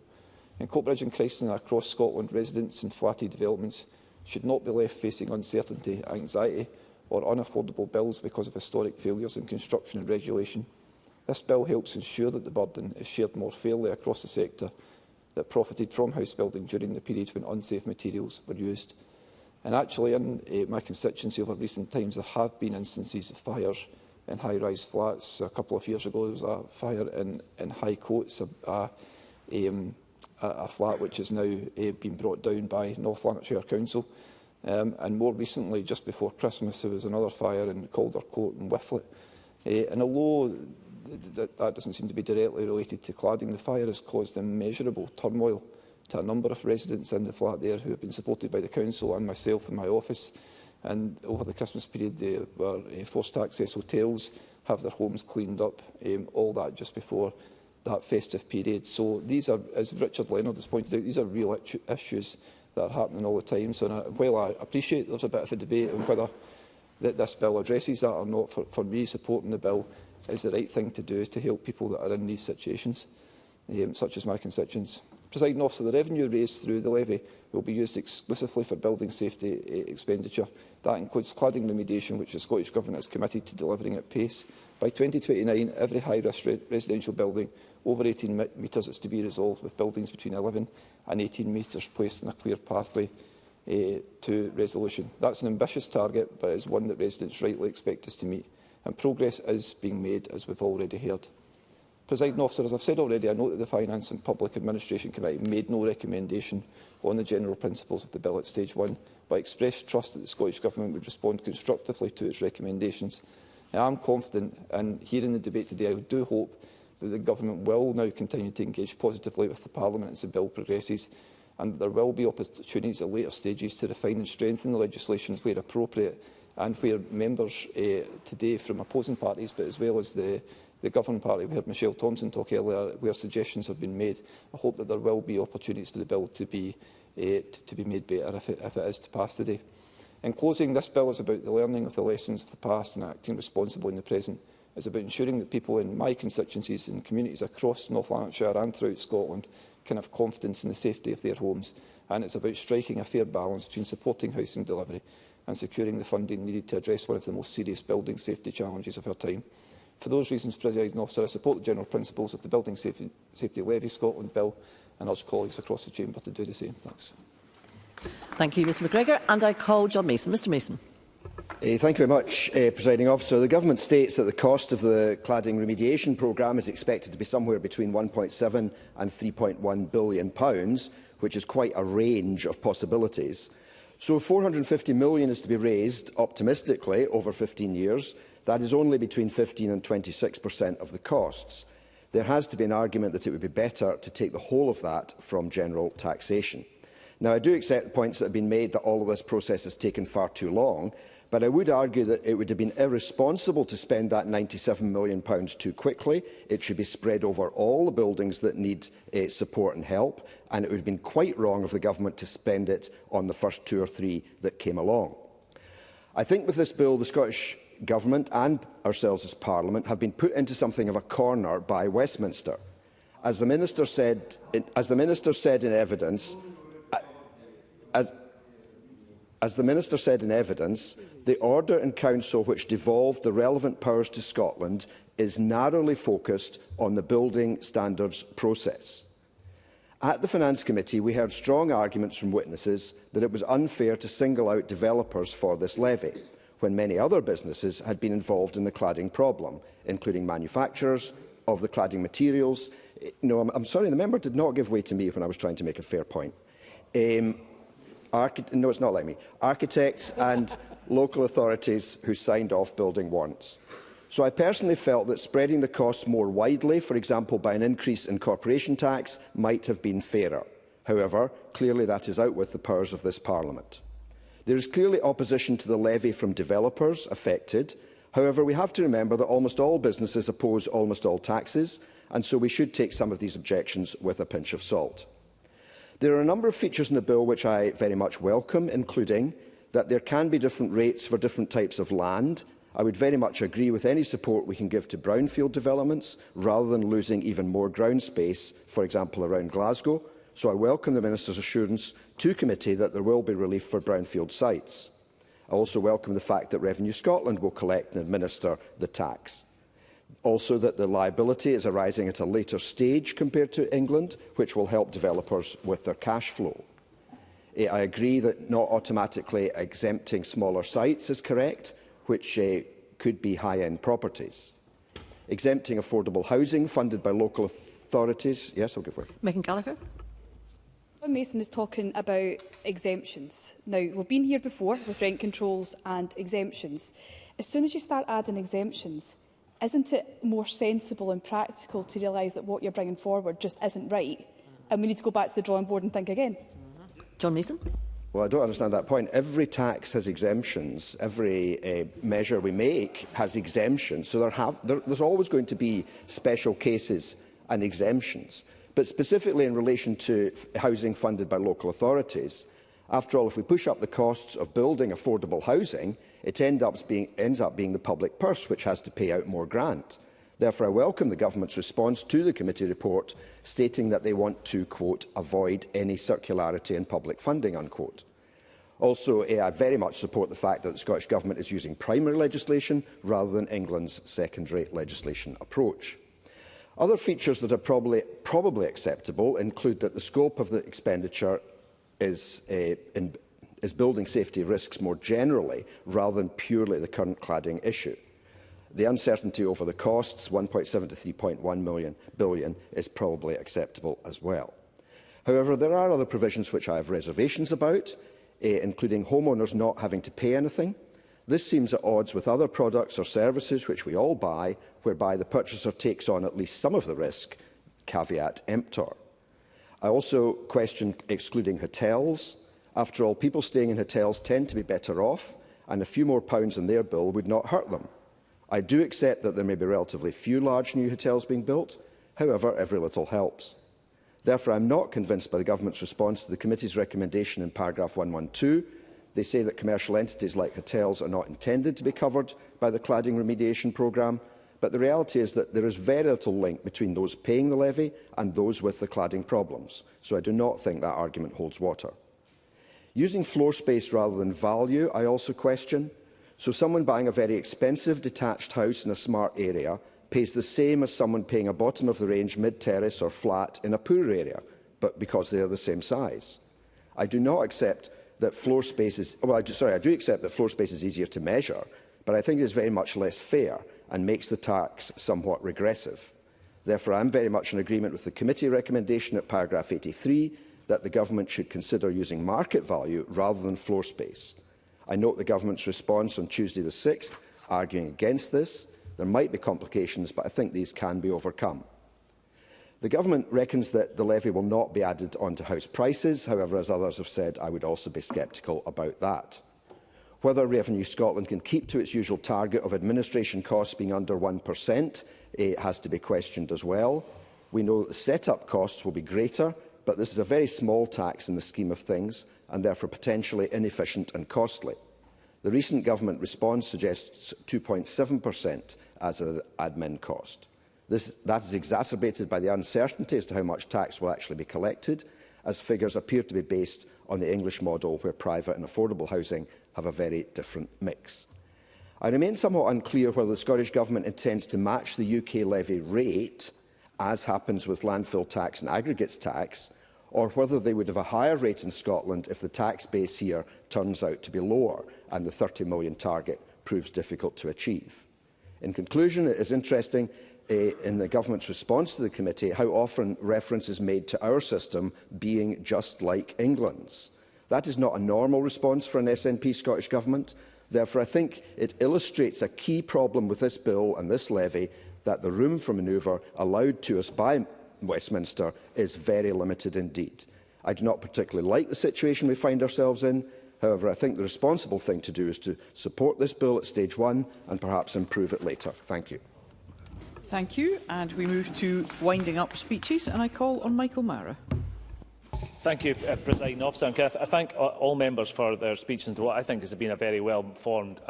In Coatbridge and Christon and across Scotland, residents in flatty developments should not be left facing uncertainty, anxiety or unaffordable bills because of historic failures in construction and regulation. This bill helps ensure that the burden is shared more fairly across the sector that profited from house building during the period when unsafe materials were used. And actually, in my constituency over recent times, there have been instances of fires in high-rise flats. A couple of years ago, there was a fire in High Coats, a flat which has now been brought down by North Lanarkshire Council. And more recently, just before Christmas, there was another fire in Calder Court and Whifflet. And although that doesn't seem to be directly related to cladding, the fire has caused immeasurable turmoil to a number of residents in the flat there who have been supported by the council and myself in my office. And over the Christmas period, they were forced to access hotels, have their homes cleaned up, all that just before that festive period. So these are, as Richard Leonard has pointed out, these are real issues that are happening all the time. So while I appreciate there's a bit of a debate on whether this bill addresses that or not, for me, supporting the bill is the right thing to do to help people that are in these situations, such as my constituents. Presiding Officer, the revenue raised through the levy will be used exclusively for building safety expenditure. That includes cladding remediation, which the Scottish Government is committed to delivering at pace. By 2029, every high-risk residential building over 18 metres is to be resolved, with buildings between 11 and 18 metres placed in a clear pathway to resolution. That's an ambitious target, but it is one that residents rightly expect us to meet. And progress is being made, as we've already heard. Presiding Officer, as I've said already, I note that the Finance and Public Administration Committee made no recommendation on the general principles of the bill at stage 1, but expressed trust that the Scottish Government would respond constructively to its recommendations. I am confident, and here in the debate today, I do hope that the Government will now continue to engage positively with the Parliament as the bill progresses, and that there will be opportunities at later stages to refine and strengthen the legislation where appropriate, and where members today from opposing parties, but as well as the governing party, we heard Michelle Thompson talk earlier, where suggestions have been made. I hope that there will be opportunities for the bill to be made better if it is to pass today. In closing, this bill is about the learning of the lessons of the past and acting responsibly in the present. It's about ensuring that people in my constituencies and communities across North Lanarkshire and throughout Scotland can have confidence in the safety of their homes. And it's about striking a fair balance between supporting housing delivery and securing the funding needed to address one of the most serious building safety challenges of our time. For those reasons, Presiding Officer, I support the general principles of the Building Safety Levy Scotland Bill and urge colleagues across the chamber to do the same. Thanks. Thank you, Mr McGregor. And I call John Mason. Mr Mason. Thank you very much, Presiding Officer. The Government states that the cost of the cladding remediation programme is expected to be somewhere between £1.7 and £3.1 billion, which is quite a range of possibilities. So if £450 million is to be raised, optimistically, over 15 years, that is only between 15% and 26% of the costs. There has to be an argument that it would be better to take the whole of that from general taxation. Now, I do accept the points that have been made that all of this process has taken far too long, but I would argue that it would have been irresponsible to spend that £97 million too quickly. It should be spread over all the buildings that need support and help, and it would have been quite wrong of the Government to spend it on the first 2 or 3 that came along. I think with this bill, the Scottish Government and ourselves as Parliament have been put into something of a corner by Westminster. As the Minister said in evidence, the order in Council which devolved the relevant powers to Scotland is narrowly focused on the building standards process. At the Finance Committee, we heard strong arguments from witnesses that it was unfair to single out developers for this levy, when many other businesses had been involved in the cladding problem, including manufacturers of the cladding materials. No, I'm sorry, the member did not give way to me when I was trying to make a fair point. No, it's not like me. Architects and local authorities who signed off building warrants. So I personally felt that spreading the costs more widely, for example by an increase in corporation tax, might have been fairer. However, clearly that is out with the powers of this Parliament. There is clearly opposition to the levy from developers affected. However, we have to remember that almost all businesses oppose almost all taxes, and so we should take some of these objections with a pinch of salt. There are a number of features in the bill which I very much welcome, including that there can be different rates for different types of land. I would very much agree with any support we can give to brownfield developments, rather than losing even more ground space, for example around Glasgow. So I welcome the Minister's assurance to committee that there will be relief for brownfield sites. I also welcome the fact that Revenue Scotland will collect and administer the tax. Also that the liability is arising at a later stage compared to England, which will help developers with their cash flow. I agree that not automatically exempting smaller sites is correct, which could be high-end properties. Exempting affordable housing funded by local authorities. Yes, I'll give way. Megan Gallagher. Mason is talking about exemptions. Now, we've been here before with rent controls and exemptions. As soon as you start adding exemptions, isn't it more sensible and practical to realise that what you're bringing forward just isn't right, and we need to go back to the drawing board and think again? John Mason. Well, I don't understand that point. Every tax has exemptions. Every measure we make has exemptions. So there's always going to be special cases and exemptions. But specifically in relation to housing funded by local authorities, after all, if we push up the costs of building affordable housing, it ends up being the public purse which has to pay out more grant. Therefore, I welcome the Government's response to the committee report, stating that they want to, quote, avoid any circularity in public funding, unquote. Also, I very much support the fact that the Scottish Government is using primary legislation rather than England's secondary legislation approach. Other features that are probably acceptable include that the scope of the expenditure is building safety risks more generally, rather than purely the current cladding issue. The uncertainty over the costs, 1.7 to 3.1 billion, is probably acceptable as well. However, there are other provisions which I have reservations about, including homeowners not having to pay anything. This seems at odds with other products or services which we all buy, whereby the purchaser takes on at least some of the risk, caveat emptor. I also question excluding hotels. After all, people staying in hotels tend to be better off, and a few more pounds in their bill would not hurt them. I do accept that there may be relatively few large new hotels being built. However, every little helps. Therefore, I am not convinced by the Government's response to the committee's recommendation in paragraph 112. They say that commercial entities like hotels are not intended to be covered by the cladding remediation programme, but the reality is that there is very little link between those paying the levy and those with the cladding problems, so I do not think that argument holds water. Using floor space rather than value, I also question. So someone buying a very expensive detached house in a smart area pays the same as someone paying a bottom-of-the-range mid-terrace or flat in a poor area, but because they are the same size. I do not accept that floor space is... Well, I do accept that floor space is easier to measure, but I think it is very much less fair and makes the tax somewhat regressive. Therefore, I am very much in agreement with the committee recommendation at paragraph 83 that the Government should consider using market value rather than floor space. I note the Government's response on Tuesday the 6th, arguing against this. There might be complications, but I think these can be overcome. The Government reckons that the levy will not be added onto house prices. However, as others have said, I would also be sceptical about that. Whether Revenue Scotland can keep to its usual target of administration costs being under 1% has to be questioned as well. We know that the set-up costs will be greater, but this is a very small tax in the scheme of things and therefore potentially inefficient and costly. The recent government response suggests 2.7% as an admin cost. That is exacerbated by the uncertainty as to how much tax will actually be collected, as figures appear to be based on the English model, where private and affordable housing have a very different mix. I remain somewhat unclear whether the Scottish Government intends to match the UK levy rate, as happens with landfill tax and aggregates tax, or whether they would have a higher rate in Scotland if the tax base here turns out to be lower and the 30 million target proves difficult to achieve. In conclusion, it is interesting in the Government's response to the committee how often reference is made to our system being just like England's. That is not a normal response for an SNP Scottish Government. Therefore, I think it illustrates a key problem with this bill and this levy, that the room for manoeuvre allowed to us by Westminster is very limited indeed. I do not particularly like the situation we find ourselves in. However, I think the responsible thing to do is to support this bill at stage 1 and perhaps improve it later. Thank you. Thank you. And we move to winding up speeches, and I call on Michael Mara. Thank you, Presiding Officer. And I thank all members for their speeches into what I think has been a very well-informed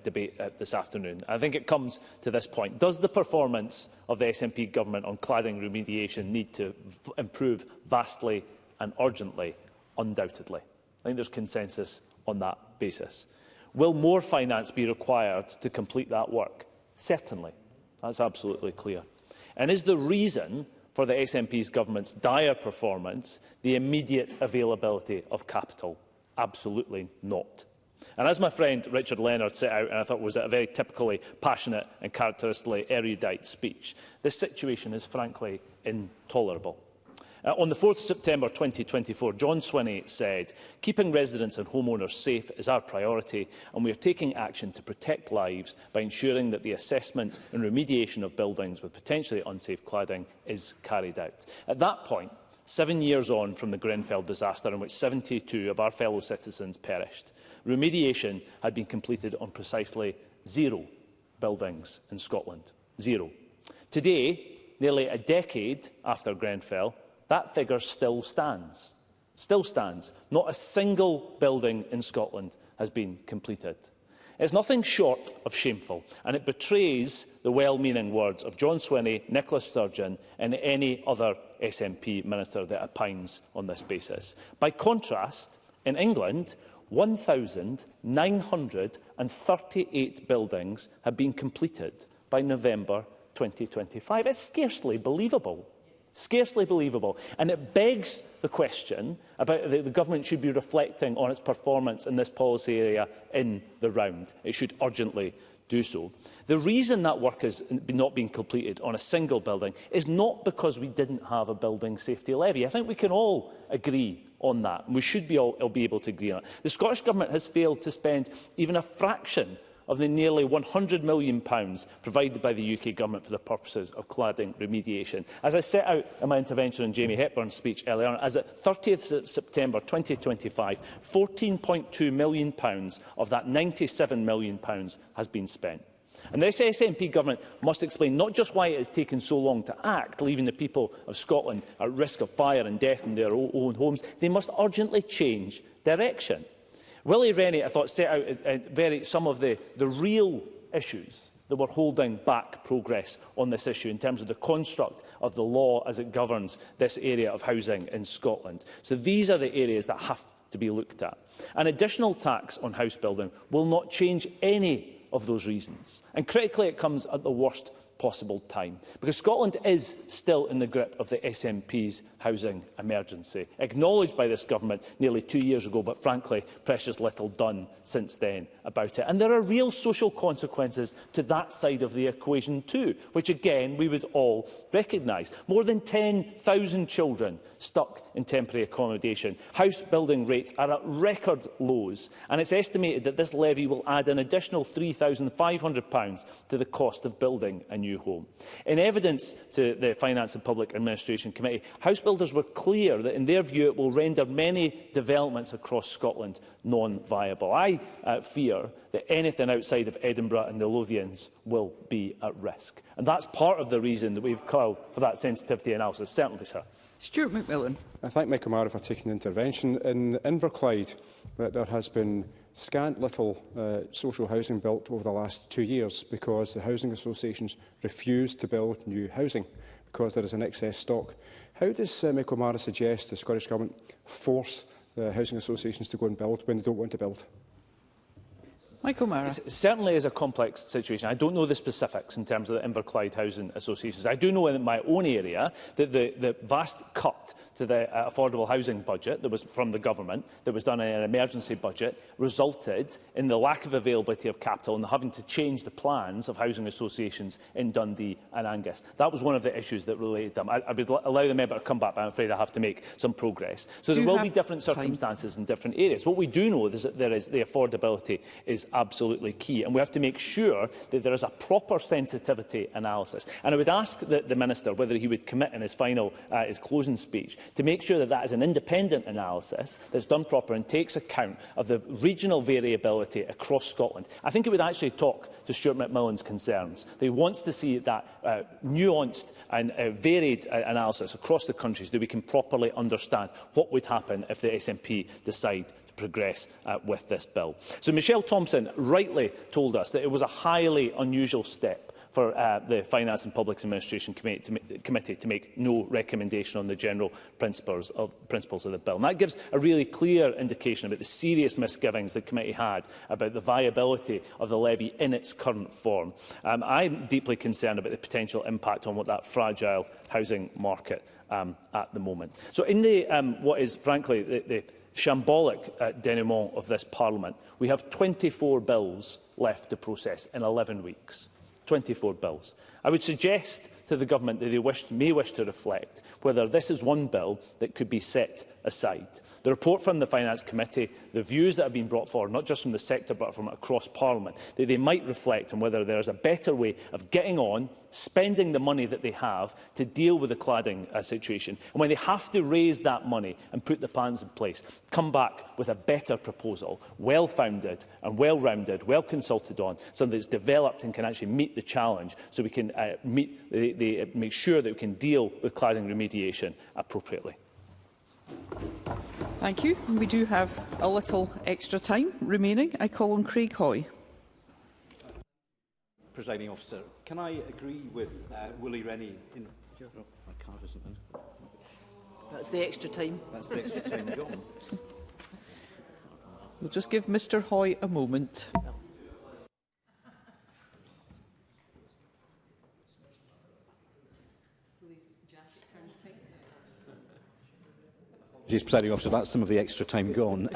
debate this afternoon. I think it comes to this point. Does the performance of the SNP government on cladding remediation need to improve vastly and urgently? Undoubtedly. I think there's consensus on that basis. Will more finance be required to complete that work? Certainly. That's absolutely clear. And is the reason for the SNP's government's dire performance the immediate availability of capital? Absolutely not. And as my friend Richard Leonard set out, and I thought was a very typically passionate and characteristically erudite speech, this situation is frankly intolerable. On the 4th of September 2024, John Swinney said, "Keeping residents and homeowners safe is our priority, and we are taking action to protect lives by ensuring that the assessment and remediation of buildings with potentially unsafe cladding is carried out." At that point, 7 years on from the Grenfell disaster, in which 72 of our fellow citizens perished, remediation had been completed on precisely 0 buildings in Scotland. 0. Today, nearly a decade after Grenfell, that figure still stands. Still stands. Not a single building in Scotland has been completed. It's nothing short of shameful, and it betrays the well-meaning words of John Swinney, Nicola Sturgeon and any other SNP minister that opines on this basis. By contrast, in England, 1,938 buildings have been completed by November 2025. It's scarcely believable. Scarcely believable. And it begs the question about the government should be reflecting on its performance in this policy area in the round. It should urgently do so. The reason that work has not been completed on a single building is not because we didn't have a building safety levy. I think we can all agree on that, and we should be able to agree on it. The Scottish Government has failed to spend even a fraction of the nearly £100 million provided by the UK Government for the purposes of cladding remediation. As I set out in my intervention in Jamie Hepburn's speech earlier on, as at 30th September 2025, £14.2 million of that £97 million has been spent. And this SNP government must explain not just why it has taken so long to act, leaving the people of Scotland at risk of fire and death in their own homes. They must urgently change direction. Willie Rennie, I thought, set out some of the real issues that were holding back progress on this issue in terms of the construct of the law as it governs this area of housing in Scotland. So these are the areas that have to be looked at. An additional tax on house building will not change any of those reasons. And critically, it comes at the worst possible time, because Scotland is still in the grip of the SNP's housing emergency, acknowledged by this government nearly 2 years ago, but frankly, precious little done since then about it. And there are real social consequences to that side of the equation too, which again we would all recognise. More than 10,000 children stuck in temporary accommodation. House building rates are at record lows, and it's estimated that this levy will add an additional £3,500 to the cost of building a new home. In evidence to the Finance and Public Administration Committee, house builders were clear that in their view it will render many developments across Scotland non-viable. I fear that anything outside of Edinburgh and the Lothians will be at risk. And that's part of the reason that we've called for that sensitivity analysis. Certainly, sir. Stuart McMillan. I thank Michael Mara for taking the intervention. In Inverclyde, there has been scant little social housing built over the last 2 years because the housing associations refuse to build new housing because there is an excess stock. How does Michael Mara suggest the Scottish Government force the housing associations to go and build when they don't want to build? Michael Mara. It certainly is a complex situation. I don't know the specifics in terms of the Inverclyde housing associations. I do know in my own area that the vast cut to the affordable housing budget that was from the government, that was done in an emergency budget, resulted in the lack of availability of capital and having to change the plans of housing associations in Dundee and Angus. That was one of the issues that related them. I would allow the member to come back, but I'm afraid I have to make some progress. So there will be different circumstances in different areas. What we do know is that the affordability is absolutely key, and we have to make sure that there is a proper sensitivity analysis. And I would ask the Minister whether he would commit in his his closing speech to make sure that that is an independent analysis that's done proper and takes account of the regional variability across Scotland. I think it would actually talk to Stuart McMillan's concerns. He wants to see that nuanced and varied analysis across the country so that we can properly understand what would happen if the SNP decide to progress with this bill. So Michelle Thompson rightly told us that it was a highly unusual step for the Finance and Public Administration Committee to make no recommendation on the general principles of the bill. And that gives a really clear indication about the serious misgivings the committee had about the viability of the levy in its current form. I'm deeply concerned about the potential impact on that fragile housing market at the moment. So in what is frankly the shambolic denouement of this Parliament, we have 24 bills left to process in 11 weeks. 24 bills. I would suggest to the Government that they may wish to reflect whether this is one bill that could be set aside. The report from the Finance Committee, the views that have been brought forward, not just from the sector but from across Parliament, that they might reflect on whether there is a better way of getting on, spending the money that they have to deal with the cladding situation. And when they have to raise that money and put the plans in place, come back with a better proposal, well-founded and well-rounded, well-consulted on, something that's developed and can actually meet the challenge so we can make sure that we can deal with cladding remediation appropriately. Thank you. We do have a little extra time remaining. I call on Craig Hoy. Presiding Officer, can I agree with Willie Rennie? My card isn't in. That's the extra time. That's the extra time gone. We'll just give Mr Hoy a moment. Presiding Officer, that's some of the extra time gone.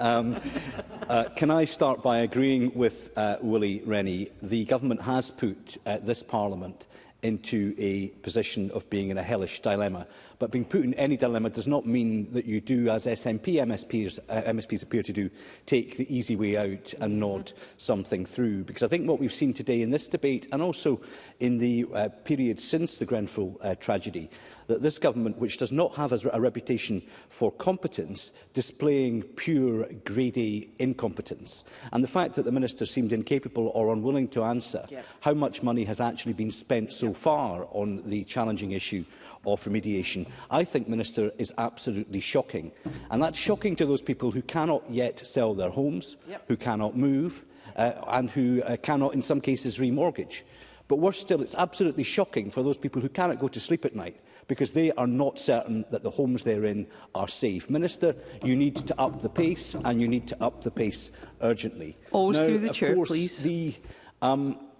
Can I start by agreeing with Willie Rennie? The Government has put this Parliament into a position of being in a hellish dilemma. But being put in any dilemma does not mean that you do, as SNP MSPs appear to do, take the easy way out and nod something through. Because I think what we've seen today in this debate, and also in the period since the Grenfell tragedy, that this government, which does not have a reputation for competence, displaying pure grade A incompetence. And the fact that the Minister seemed incapable or unwilling to answer how much money has actually been spent so far on the challenging issue of remediation, I think, Minister, is absolutely shocking. And that's shocking to those people who cannot yet sell their homes, who cannot move, and who cannot, in some cases, remortgage. But worse still, it's absolutely shocking for those people who cannot go to sleep at night because they are not certain that the homes they're in are safe. Minister, you need to up the pace, and you need to up the pace urgently. Always now, through the chair, course, please.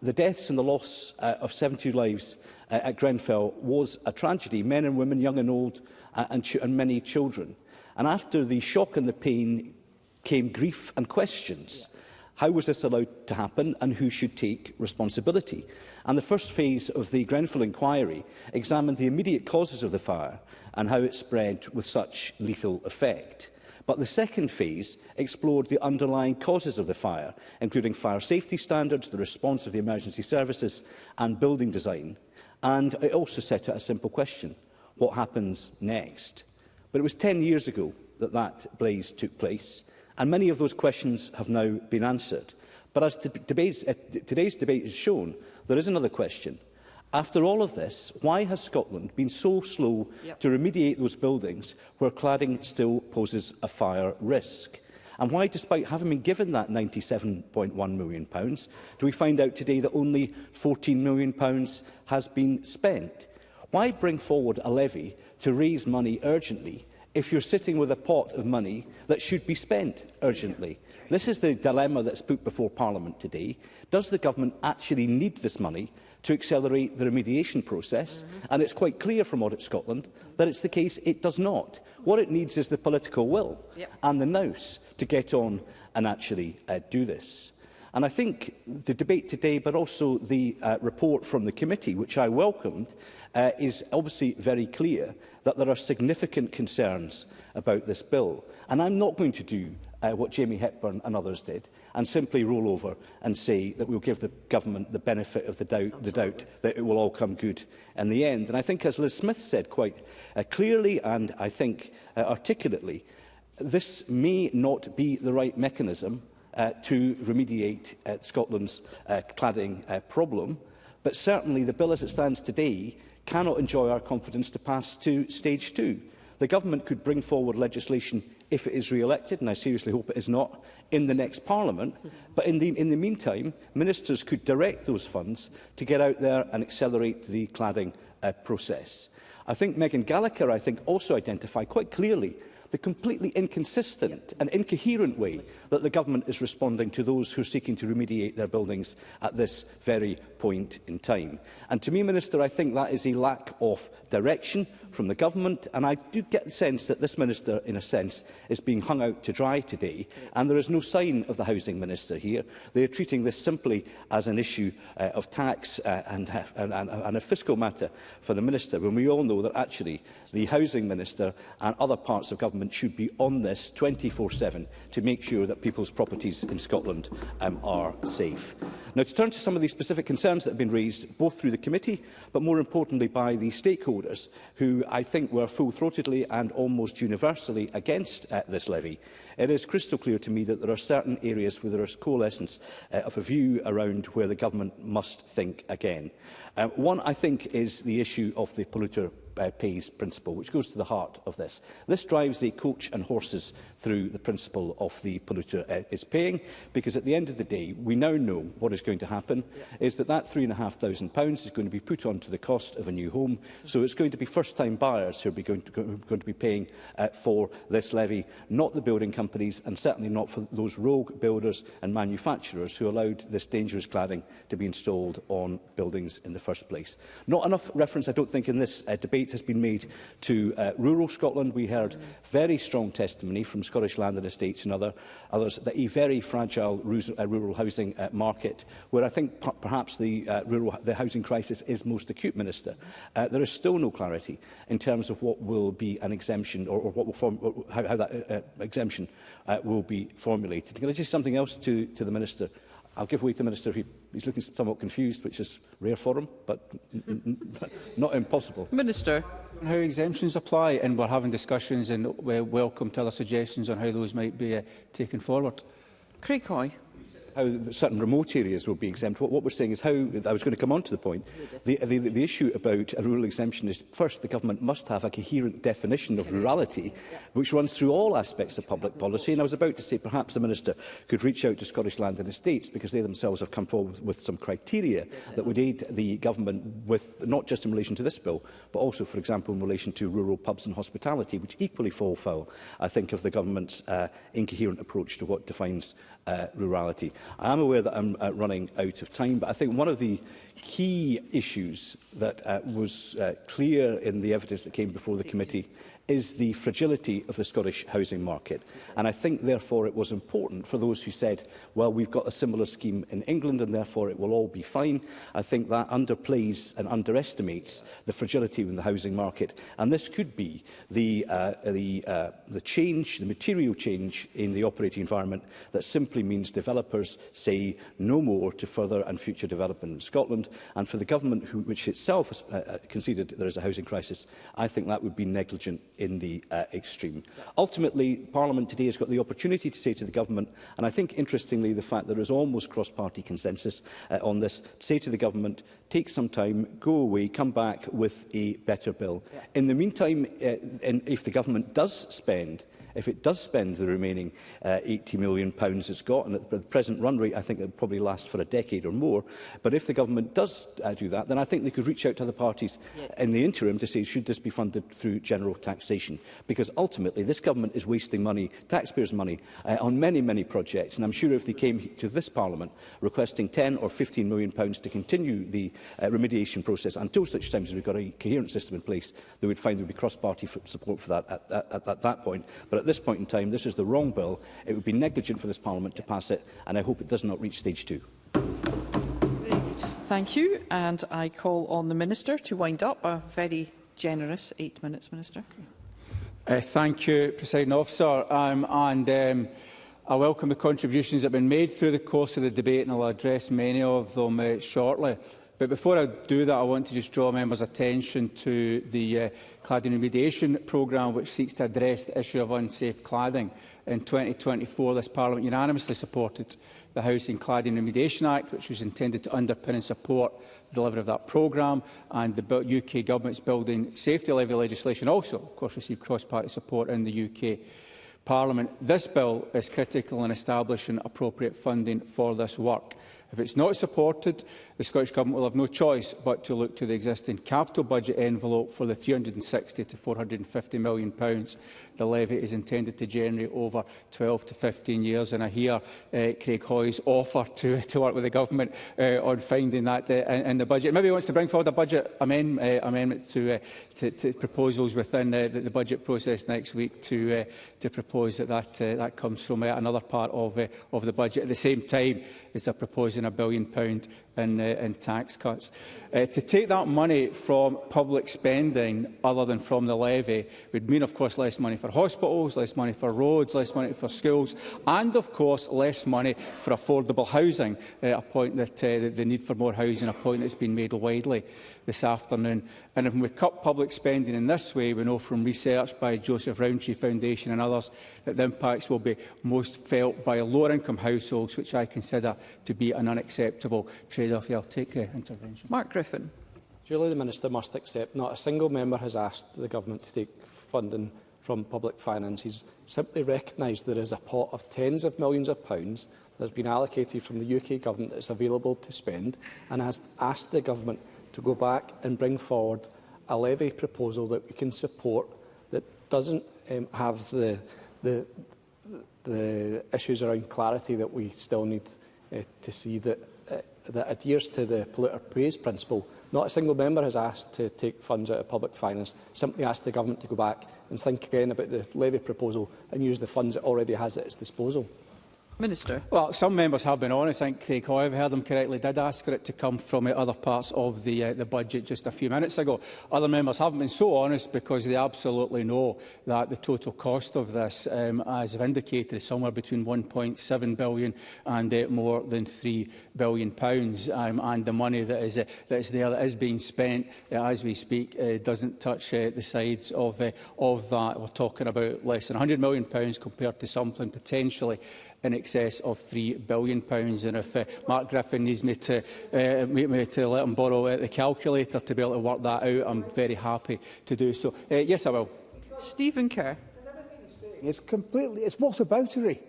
The deaths and the loss of 72 lives at Grenfell was a tragedy. Men and women, young and old, and many children. And after the shock and the pain came grief and questions. How was this allowed to happen, and who should take responsibility? And the first phase of the Grenfell inquiry examined the immediate causes of the fire and how it spread with such lethal effect. But the second phase explored the underlying causes of the fire, including fire safety standards, the response of the emergency services and building design. And it also set out a simple question: what happens next? But it was 10 years ago that that blaze took place, and many of those questions have now been answered. But as today's debate has shown, there is another question. After all of this, why has Scotland been so slow to remediate those buildings where cladding still poses a fire risk? And why, despite having been given that £97.1 million, do we find out today that only £14 million has been spent? Why bring forward a levy to raise money urgently if you're sitting with a pot of money that should be spent urgently? This is the dilemma that's put before Parliament today. Does the government actually need this money to accelerate the remediation process? And it's quite clear from Audit Scotland that it's the case it does not. What it needs is the political will and the nous to get on and actually do this. And I think the debate today, but also the report from the committee, which I welcomed, is obviously very clear that there are significant concerns about this bill. And I'm not going to do what Jamie Hepburn and others did, and simply roll over and say that we'll give the government the benefit of the doubt that it will all come good in the end. And I think, as Liz Smith said quite clearly and I think articulately, this may not be the right mechanism to remediate Scotland's cladding problem, but certainly the bill as it stands today cannot enjoy our confidence to pass to stage 2. The government could bring forward legislation if it is re-elected, and I seriously hope it is not, in the next Parliament. But in the meantime, ministers could direct those funds to get out there and accelerate the cladding process. I think Megan Gallagher, also identified quite clearly the completely inconsistent and incoherent way that the government is responding to those who are seeking to remediate their buildings at this very point in time. And to me, Minister, I think that is a lack of direction from the government, and I do get the sense that this Minister, in a sense, is being hung out to dry today, and there is no sign of the Housing Minister here. They are treating this simply as an issue of tax and a fiscal matter for the Minister, when we all know that actually the Housing Minister and other parts of government should be on this 24/7 to make sure that people's properties in Scotland are safe. Now, to turn to some of the specific concerns that have been raised, both through the committee, but more importantly by the stakeholders, who I think were full-throatedly and almost universally against this levy, it is crystal clear to me that there are certain areas where there is coalescence of a view around where the government must think again. One, I think, is the issue of the polluter pays principle, which goes to the heart of this. This drives the coach and horses through the principle of the polluter is paying, because at the end of the day, we now know what is going to happen is that £3,500 is going to be put onto the cost of a new home. So it's going to be first-time buyers who are going to be paying for this levy, not the building companies, and certainly not for those rogue builders and manufacturers who allowed this dangerous cladding to be installed on buildings in the first place. Not enough reference, I don't think, in this debate has been made to rural Scotland. We heard very strong testimony from Scottish Land and Estates and others that a very fragile rural housing market, where I think perhaps the housing crisis is most acute, Minister. There is still no clarity in terms of what will be an exemption, or what will how that exemption will be formulated. Can I just say something else to the Minister? I'll give way to the Minister. He's looking somewhat confused, which is rare for him, but not impossible. Minister. How exemptions apply, and we're having discussions, and we welcome to other suggestions on how those might be taken forward. Craig Hoy. How certain remote areas will be exempt. What we're saying is how, I was going to come on to the point, the issue about a rural exemption is, first, the government must have a coherent definition of rurality, which runs through all aspects of public policy. And I was about to say perhaps the Minister could reach out to Scottish Land and Estates, because they themselves have come forward with some criteria that would aid the government with, not just in relation to this bill, but also, for example, in relation to rural pubs and hospitality, which equally fall foul, I think, of the government's incoherent approach to what defines rurality. I am aware that I'm running out of time, but I think one of the key issues that was clear in the evidence that came before the committee is the fragility of the Scottish housing market. And I think, therefore, it was important for those who said, well, we've got a similar scheme in England and therefore it will all be fine. I think that underplays and underestimates the fragility in the housing market. And this could be the change, the material change in the operating environment that simply means developers say no more to further and future development in Scotland. And for the government, which itself has conceded there is a housing crisis, I think that would be negligent in the extreme. Ultimately, Parliament today has got the opportunity to say to the government, and I think, interestingly, the fact there is almost cross-party consensus on this, to say to the government, take some time, go away, come back with a better bill. In the meantime, and if the government does spend if it does spend the remaining £80 million it's got, and at the present run rate, I think it will probably last for a decade or more. But if the government does do that, then I think they could reach out to the parties in the interim to say, should this be funded through general taxation? Because ultimately, this government is wasting money, taxpayers' money, on many, many projects. And I'm sure if they came to this Parliament requesting £10 or £15 million to continue the remediation process until such times as we've got a coherent system in place, they would find there would be cross-party support for that at that point. But at this point in time, this is the wrong bill. It would be negligent for this Parliament to pass it, and I hope it does not reach stage 2. Thank you. And I call on the Minister to wind up. A very generous 8 minutes, Minister. Thank you, Presiding Officer. I welcome the contributions that have been made through the course of the debate, and I'll address many of them shortly. But before I do that, I want to just draw members' attention to the cladding remediation programme, which seeks to address the issue of unsafe cladding. In 2024, this Parliament unanimously supported the Housing Cladding Remediation Act, which was intended to underpin and support the delivery of that programme, and the UK Government's Building Safety Levy legislation also, of course, received cross-party support in the UK Parliament. This bill is critical in establishing appropriate funding for this work. If it's not supported, the Scottish Government will have no choice but to look to the existing capital budget envelope for the £360 to £450 million the levy is intended to generate over 12 to 15 years. And I hear Craig Hoy's offer to work with the Government on finding that in the budget. Maybe he wants to bring forward a budget amendment to proposals within the budget process next week to propose that comes from another part of the budget. At the same time as they're proposing £1 billion in tax cuts. To take that money from public spending other than from the levy would mean, of course, less money for hospitals, less money for roads, less money for schools, and, of course, less money for affordable housing, a point that the need for more housing, a point that's been made widely this afternoon. And if we cut public spending in this way, we know from research by Joseph Rowntree Foundation and others that the impacts will be most felt by lower-income households, which I consider to be an unacceptable trade-off. I'll take intervention. Mark Griffin. Surely the Minister must accept not a single member has asked the Government to take funding from public finances. Simply recognised there is a pot of tens of millions of pounds that has been allocated from the UK Government that is available to spend, and has asked the Government to go back and bring forward a levy proposal that we can support that doesn't have the issues around clarity that we still need to see, that adheres to the polluter pays principle. Not a single member has asked to take funds out of public finance, simply asked the Government to go back and think again about the levy proposal and use the funds it already has at its disposal. Minister. Well, some members have been honest. I think Craig Hoy, if I heard him correctly, did ask for it to come from other parts of the budget just a few minutes ago. Other members haven't been so honest because they absolutely know that the total cost of this, as I've indicated, is somewhere between £1.7 billion and more than £3 billion. And the money that is there, that is being spent as we speak, doesn't touch the sides of that. We're talking about less than £100 million compared to something potentially in excess of £3 billion. And if Mark Griffin needs me to let him borrow the calculator to be able to work that out, I'm very happy to do so. Yes, I will. Stephen Kerr. It's whataboutery.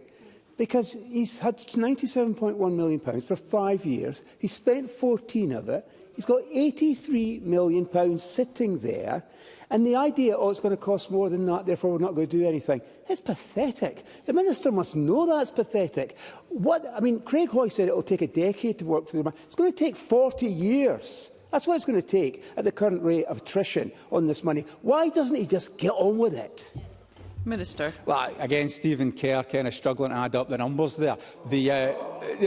Because he's had £97.1 million for 5 years. He's spent 14 of it. He's got £83 million sitting there. And the idea, it's going to cost more than that, therefore we're not going to do anything, it's pathetic. The Minister must know that's pathetic. Craig Hoy said it will take a decade to work through the money. It's going to take 40 years. That's what it's going to take at the current rate of attrition on this money. Why doesn't he just get on with it? Minister. Well, again, Stephen Kerr kind of struggling to add up the numbers there.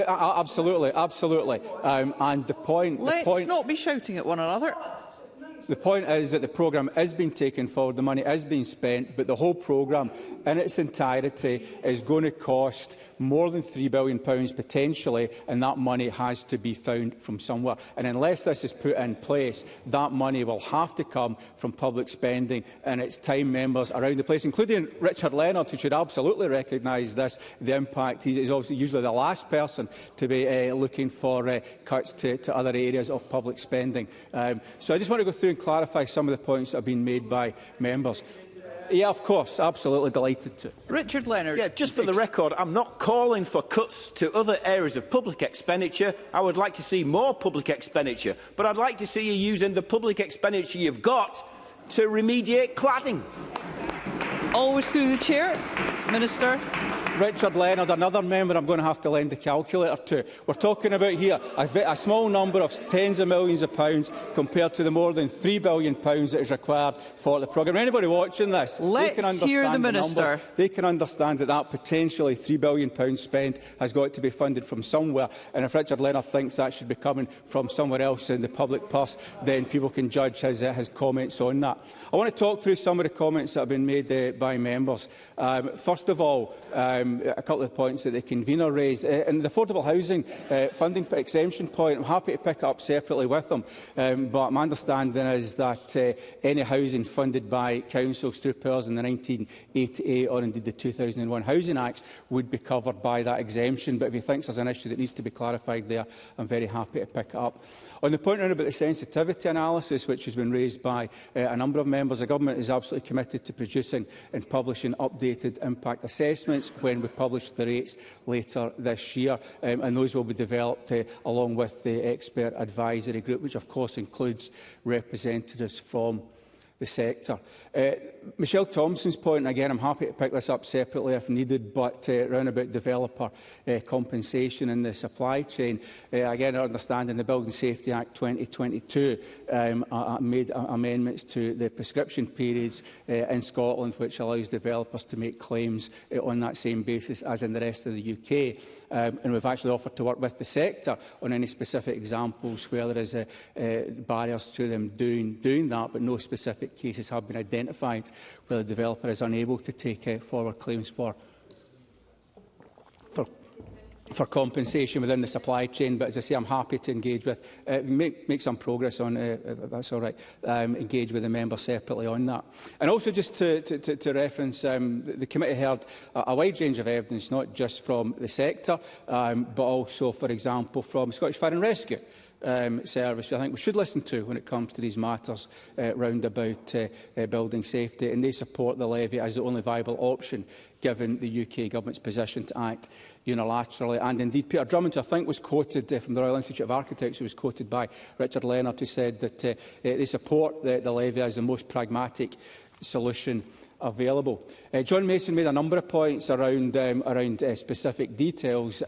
Absolutely. And the point... Let's not be shouting at one another. The point is that the programme is being taken forward, the money is being spent, but the whole programme in its entirety is going to cost more than £3 billion potentially, and that money has to be found from somewhere. And unless this is put in place, that money will have to come from public spending, and it's time members around the place, including Richard Leonard, who should absolutely recognise this, the impact. He's obviously usually the last person to be looking for cuts to other areas of public spending. So I just want to go through and clarify some of the points that have been made by members. Yeah, of course, absolutely delighted to. Richard Leonard. Yeah, just for the record, I'm not calling for cuts to other areas of public expenditure. I would like to see more public expenditure, but I'd like to see you using the public expenditure you've got to remediate cladding. Always through the chair. Minister. Richard Leonard, another member I'm going to have to lend a calculator to. We're talking about here a small number of tens of millions of pounds compared to the more than £3 billion that is required for the programme. Anybody watching this, they can understand hear the Minister. Numbers. They can understand that potentially £3 billion spent has got to be funded from somewhere. And if Richard Leonard thinks that should be coming from somewhere else in the public purse, then people can judge his comments on that. I want to talk through some of the comments that have been made by members. First of all, a couple of points that the convener raised. In the affordable housing funding exemption point, I'm happy to pick up separately with them, but my understanding is that any housing funded by councils through powers in the 1988 or indeed the 2001 Housing Acts would be covered by that exemption. But if he thinks there's an issue that needs to be clarified there, I'm very happy to pick it up. On the point around about the sensitivity analysis, which has been raised by a number of members, the Government is absolutely committed to producing and publishing updated impact assessments when we publish the rates later this year, and those will be developed along with the expert advisory group, which of course includes representatives from the sector. Michelle Thompson's point, and again, I'm happy to pick this up separately if needed, but round about developer compensation in the supply chain. Again, I understand in the Building Safety Act 2022 made amendments to the prescription periods in Scotland, which allows developers to make claims on that same basis as in the rest of the UK. And we've actually offered to work with the sector on any specific examples where there is barriers to them doing that, but no specific cases have been identified where the developer is unable to take forward claims for compensation within the supply chain. But as I say, I'm happy to engage with, make some progress on, that's all right, engage with the member separately on that. And also just to reference, the committee heard a wide range of evidence, not just from the sector, but also, for example, from Scottish Fire and Rescue Service, I think we should listen to when it comes to these matters round about building safety, and they support the levy as the only viable option given the UK Government's position to act unilaterally. And indeed, Peter Drummond, who I think was quoted from the Royal Institute of Architects, who was quoted by Richard Leonard, who said that they support the levy as the most pragmatic solution available. John Mason made a number of points around specific details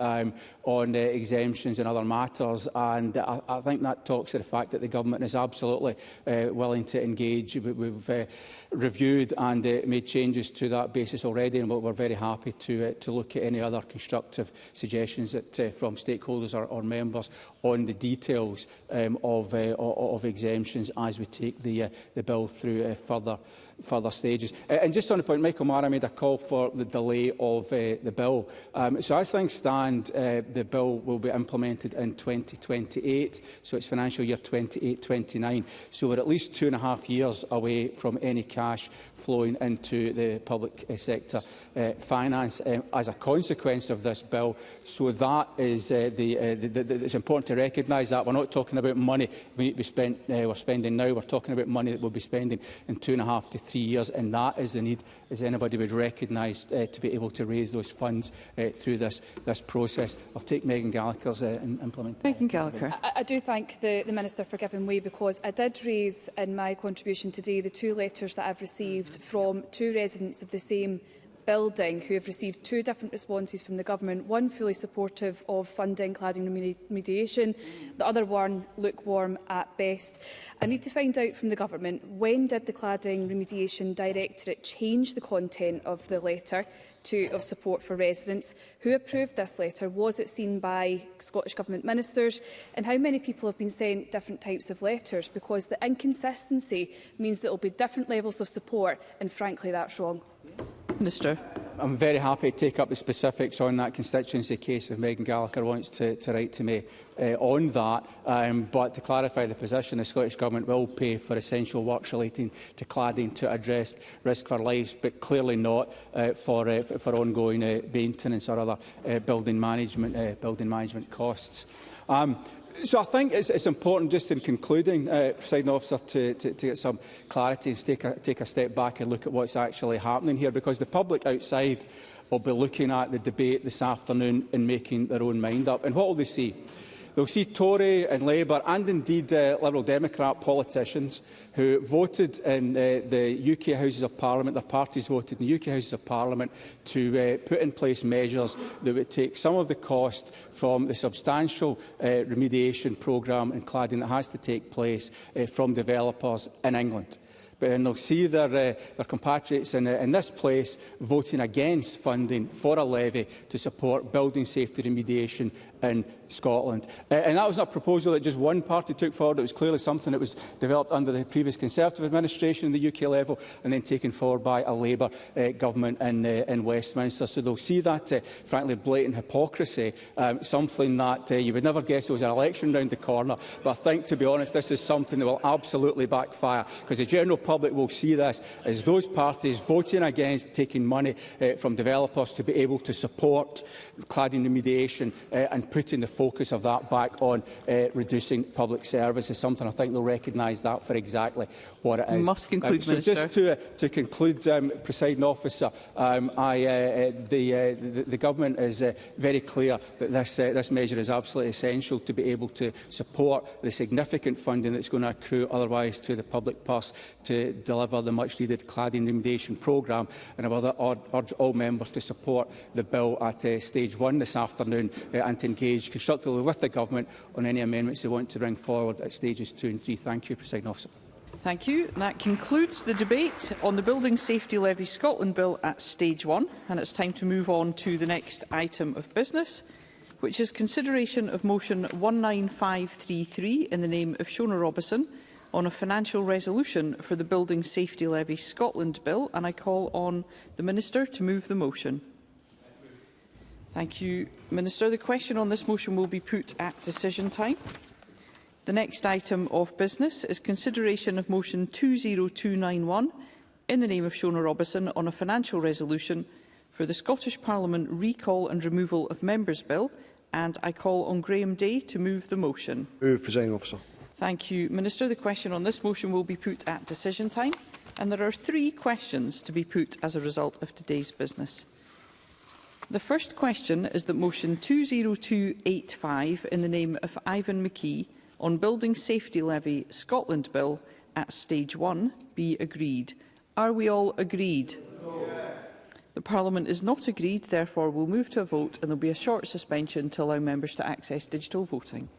on exemptions and other matters, and I think that talks to the fact that the Government is absolutely willing to engage. We've reviewed and made changes to that basis already, and we're very happy to look at any other constructive suggestions from stakeholders or members on the details of exemptions as we take the bill through further stages. And just on the point, Michael Mara made a call for the delay of the bill. So as things stand, the bill will be implemented in 2028, so it's financial year 28-29. So we're at least 2.5 years away from any cash flowing into the public sector finance as a consequence of this bill. So that is it's important to recognise that. We're not talking about money we need to be spent, we're spending now. We're talking about money that we'll be spending in 2.5 to 3 years, and that is the need, as anybody would recognise, to be able to raise those funds through this process. I'll take Megan Gallagher's implementation. Megan Gallagher. I do thank the Minister for giving way, because I did raise in my contribution today the 2 letters that I've received from 2 residents of the same building who have received 2 different responses from the Government, one fully supportive of funding cladding remediation, the other one lukewarm at best. I need to find out from the Government, when did the Cladding Remediation Directorate change the content of the letter of support for residents? Who approved this letter? Was it seen by Scottish Government ministers? And how many people have been sent different types of letters? Because the inconsistency means that there will be different levels of support, and frankly that's wrong. Minister. I'm very happy to take up the specifics on that constituency case if Megan Gallagher wants to write to me on that. But to clarify the position, the Scottish Government will pay for essential works relating to cladding to address risk for life, but clearly not for ongoing maintenance or other building management costs. So I think it's important, just in concluding, Presiding Officer, to get some clarity and take a step back and look at what's actually happening here, because the public outside will be looking at the debate this afternoon and making their own mind up. And what will they see? They'll see Tory and Labour and indeed Liberal Democrat politicians who voted in the UK Houses of Parliament, their parties voted in the UK Houses of Parliament to put in place measures that would take some of the cost from the substantial remediation programme and cladding that has to take place from developers in England. And they'll see their compatriots in this place voting against funding for a levy to support building safety remediation in Scotland. And that was a proposal that just one party took forward. It was clearly something that was developed under the previous Conservative administration in the UK level and then taken forward by a Labour government in Westminster. So they'll see that, frankly, blatant hypocrisy, something that you would never guess there was an election round the corner. But I think, to be honest, this is something that will absolutely backfire, because the general public will see this as those parties voting against taking money from developers to be able to support cladding remediation and putting the focus of that back on reducing public service is something I think they'll recognise that for exactly what it is. Must conclude, so Minister. Just to conclude, Presiding Officer, the Government is very clear that this measure is absolutely essential to be able to support the significant funding that's going to accrue otherwise to the public purse to deliver the much-needed cladding remediation programme. And I will urge all members to support the bill at stage 1 this afternoon and to engage constructively with the Government on any amendments they want to bring forward at stages 2 and 3. Thank you, Presiding Officer. Thank you. That concludes the debate on the Building Safety Levy Scotland Bill at stage 1, and it's time to move on to the next item of business, which is consideration of motion 19533 in the name of Shona Robertson on a financial resolution for the Building Safety Levy Scotland Bill, and I call on the Minister to move the motion. Thank you, Minister. The question on this motion will be put at decision time. The next item of business is consideration of motion 20291 in the name of Shona Robertson on a financial resolution for the Scottish Parliament recall and removal of members bill, and I call on Graham Day to move the motion. Move, Presiding Officer. Thank you, Minister. The question on this motion will be put at decision time, and there are 3 questions to be put as a result of today's business. The first question is that motion 20285 in the name of Ivan McKee on Building Safety Levy Scotland Bill at stage 1 be agreed. Are we all agreed? Yes. The Parliament is not agreed, therefore we'll move to a vote and there will be a short suspension to allow members to access digital voting.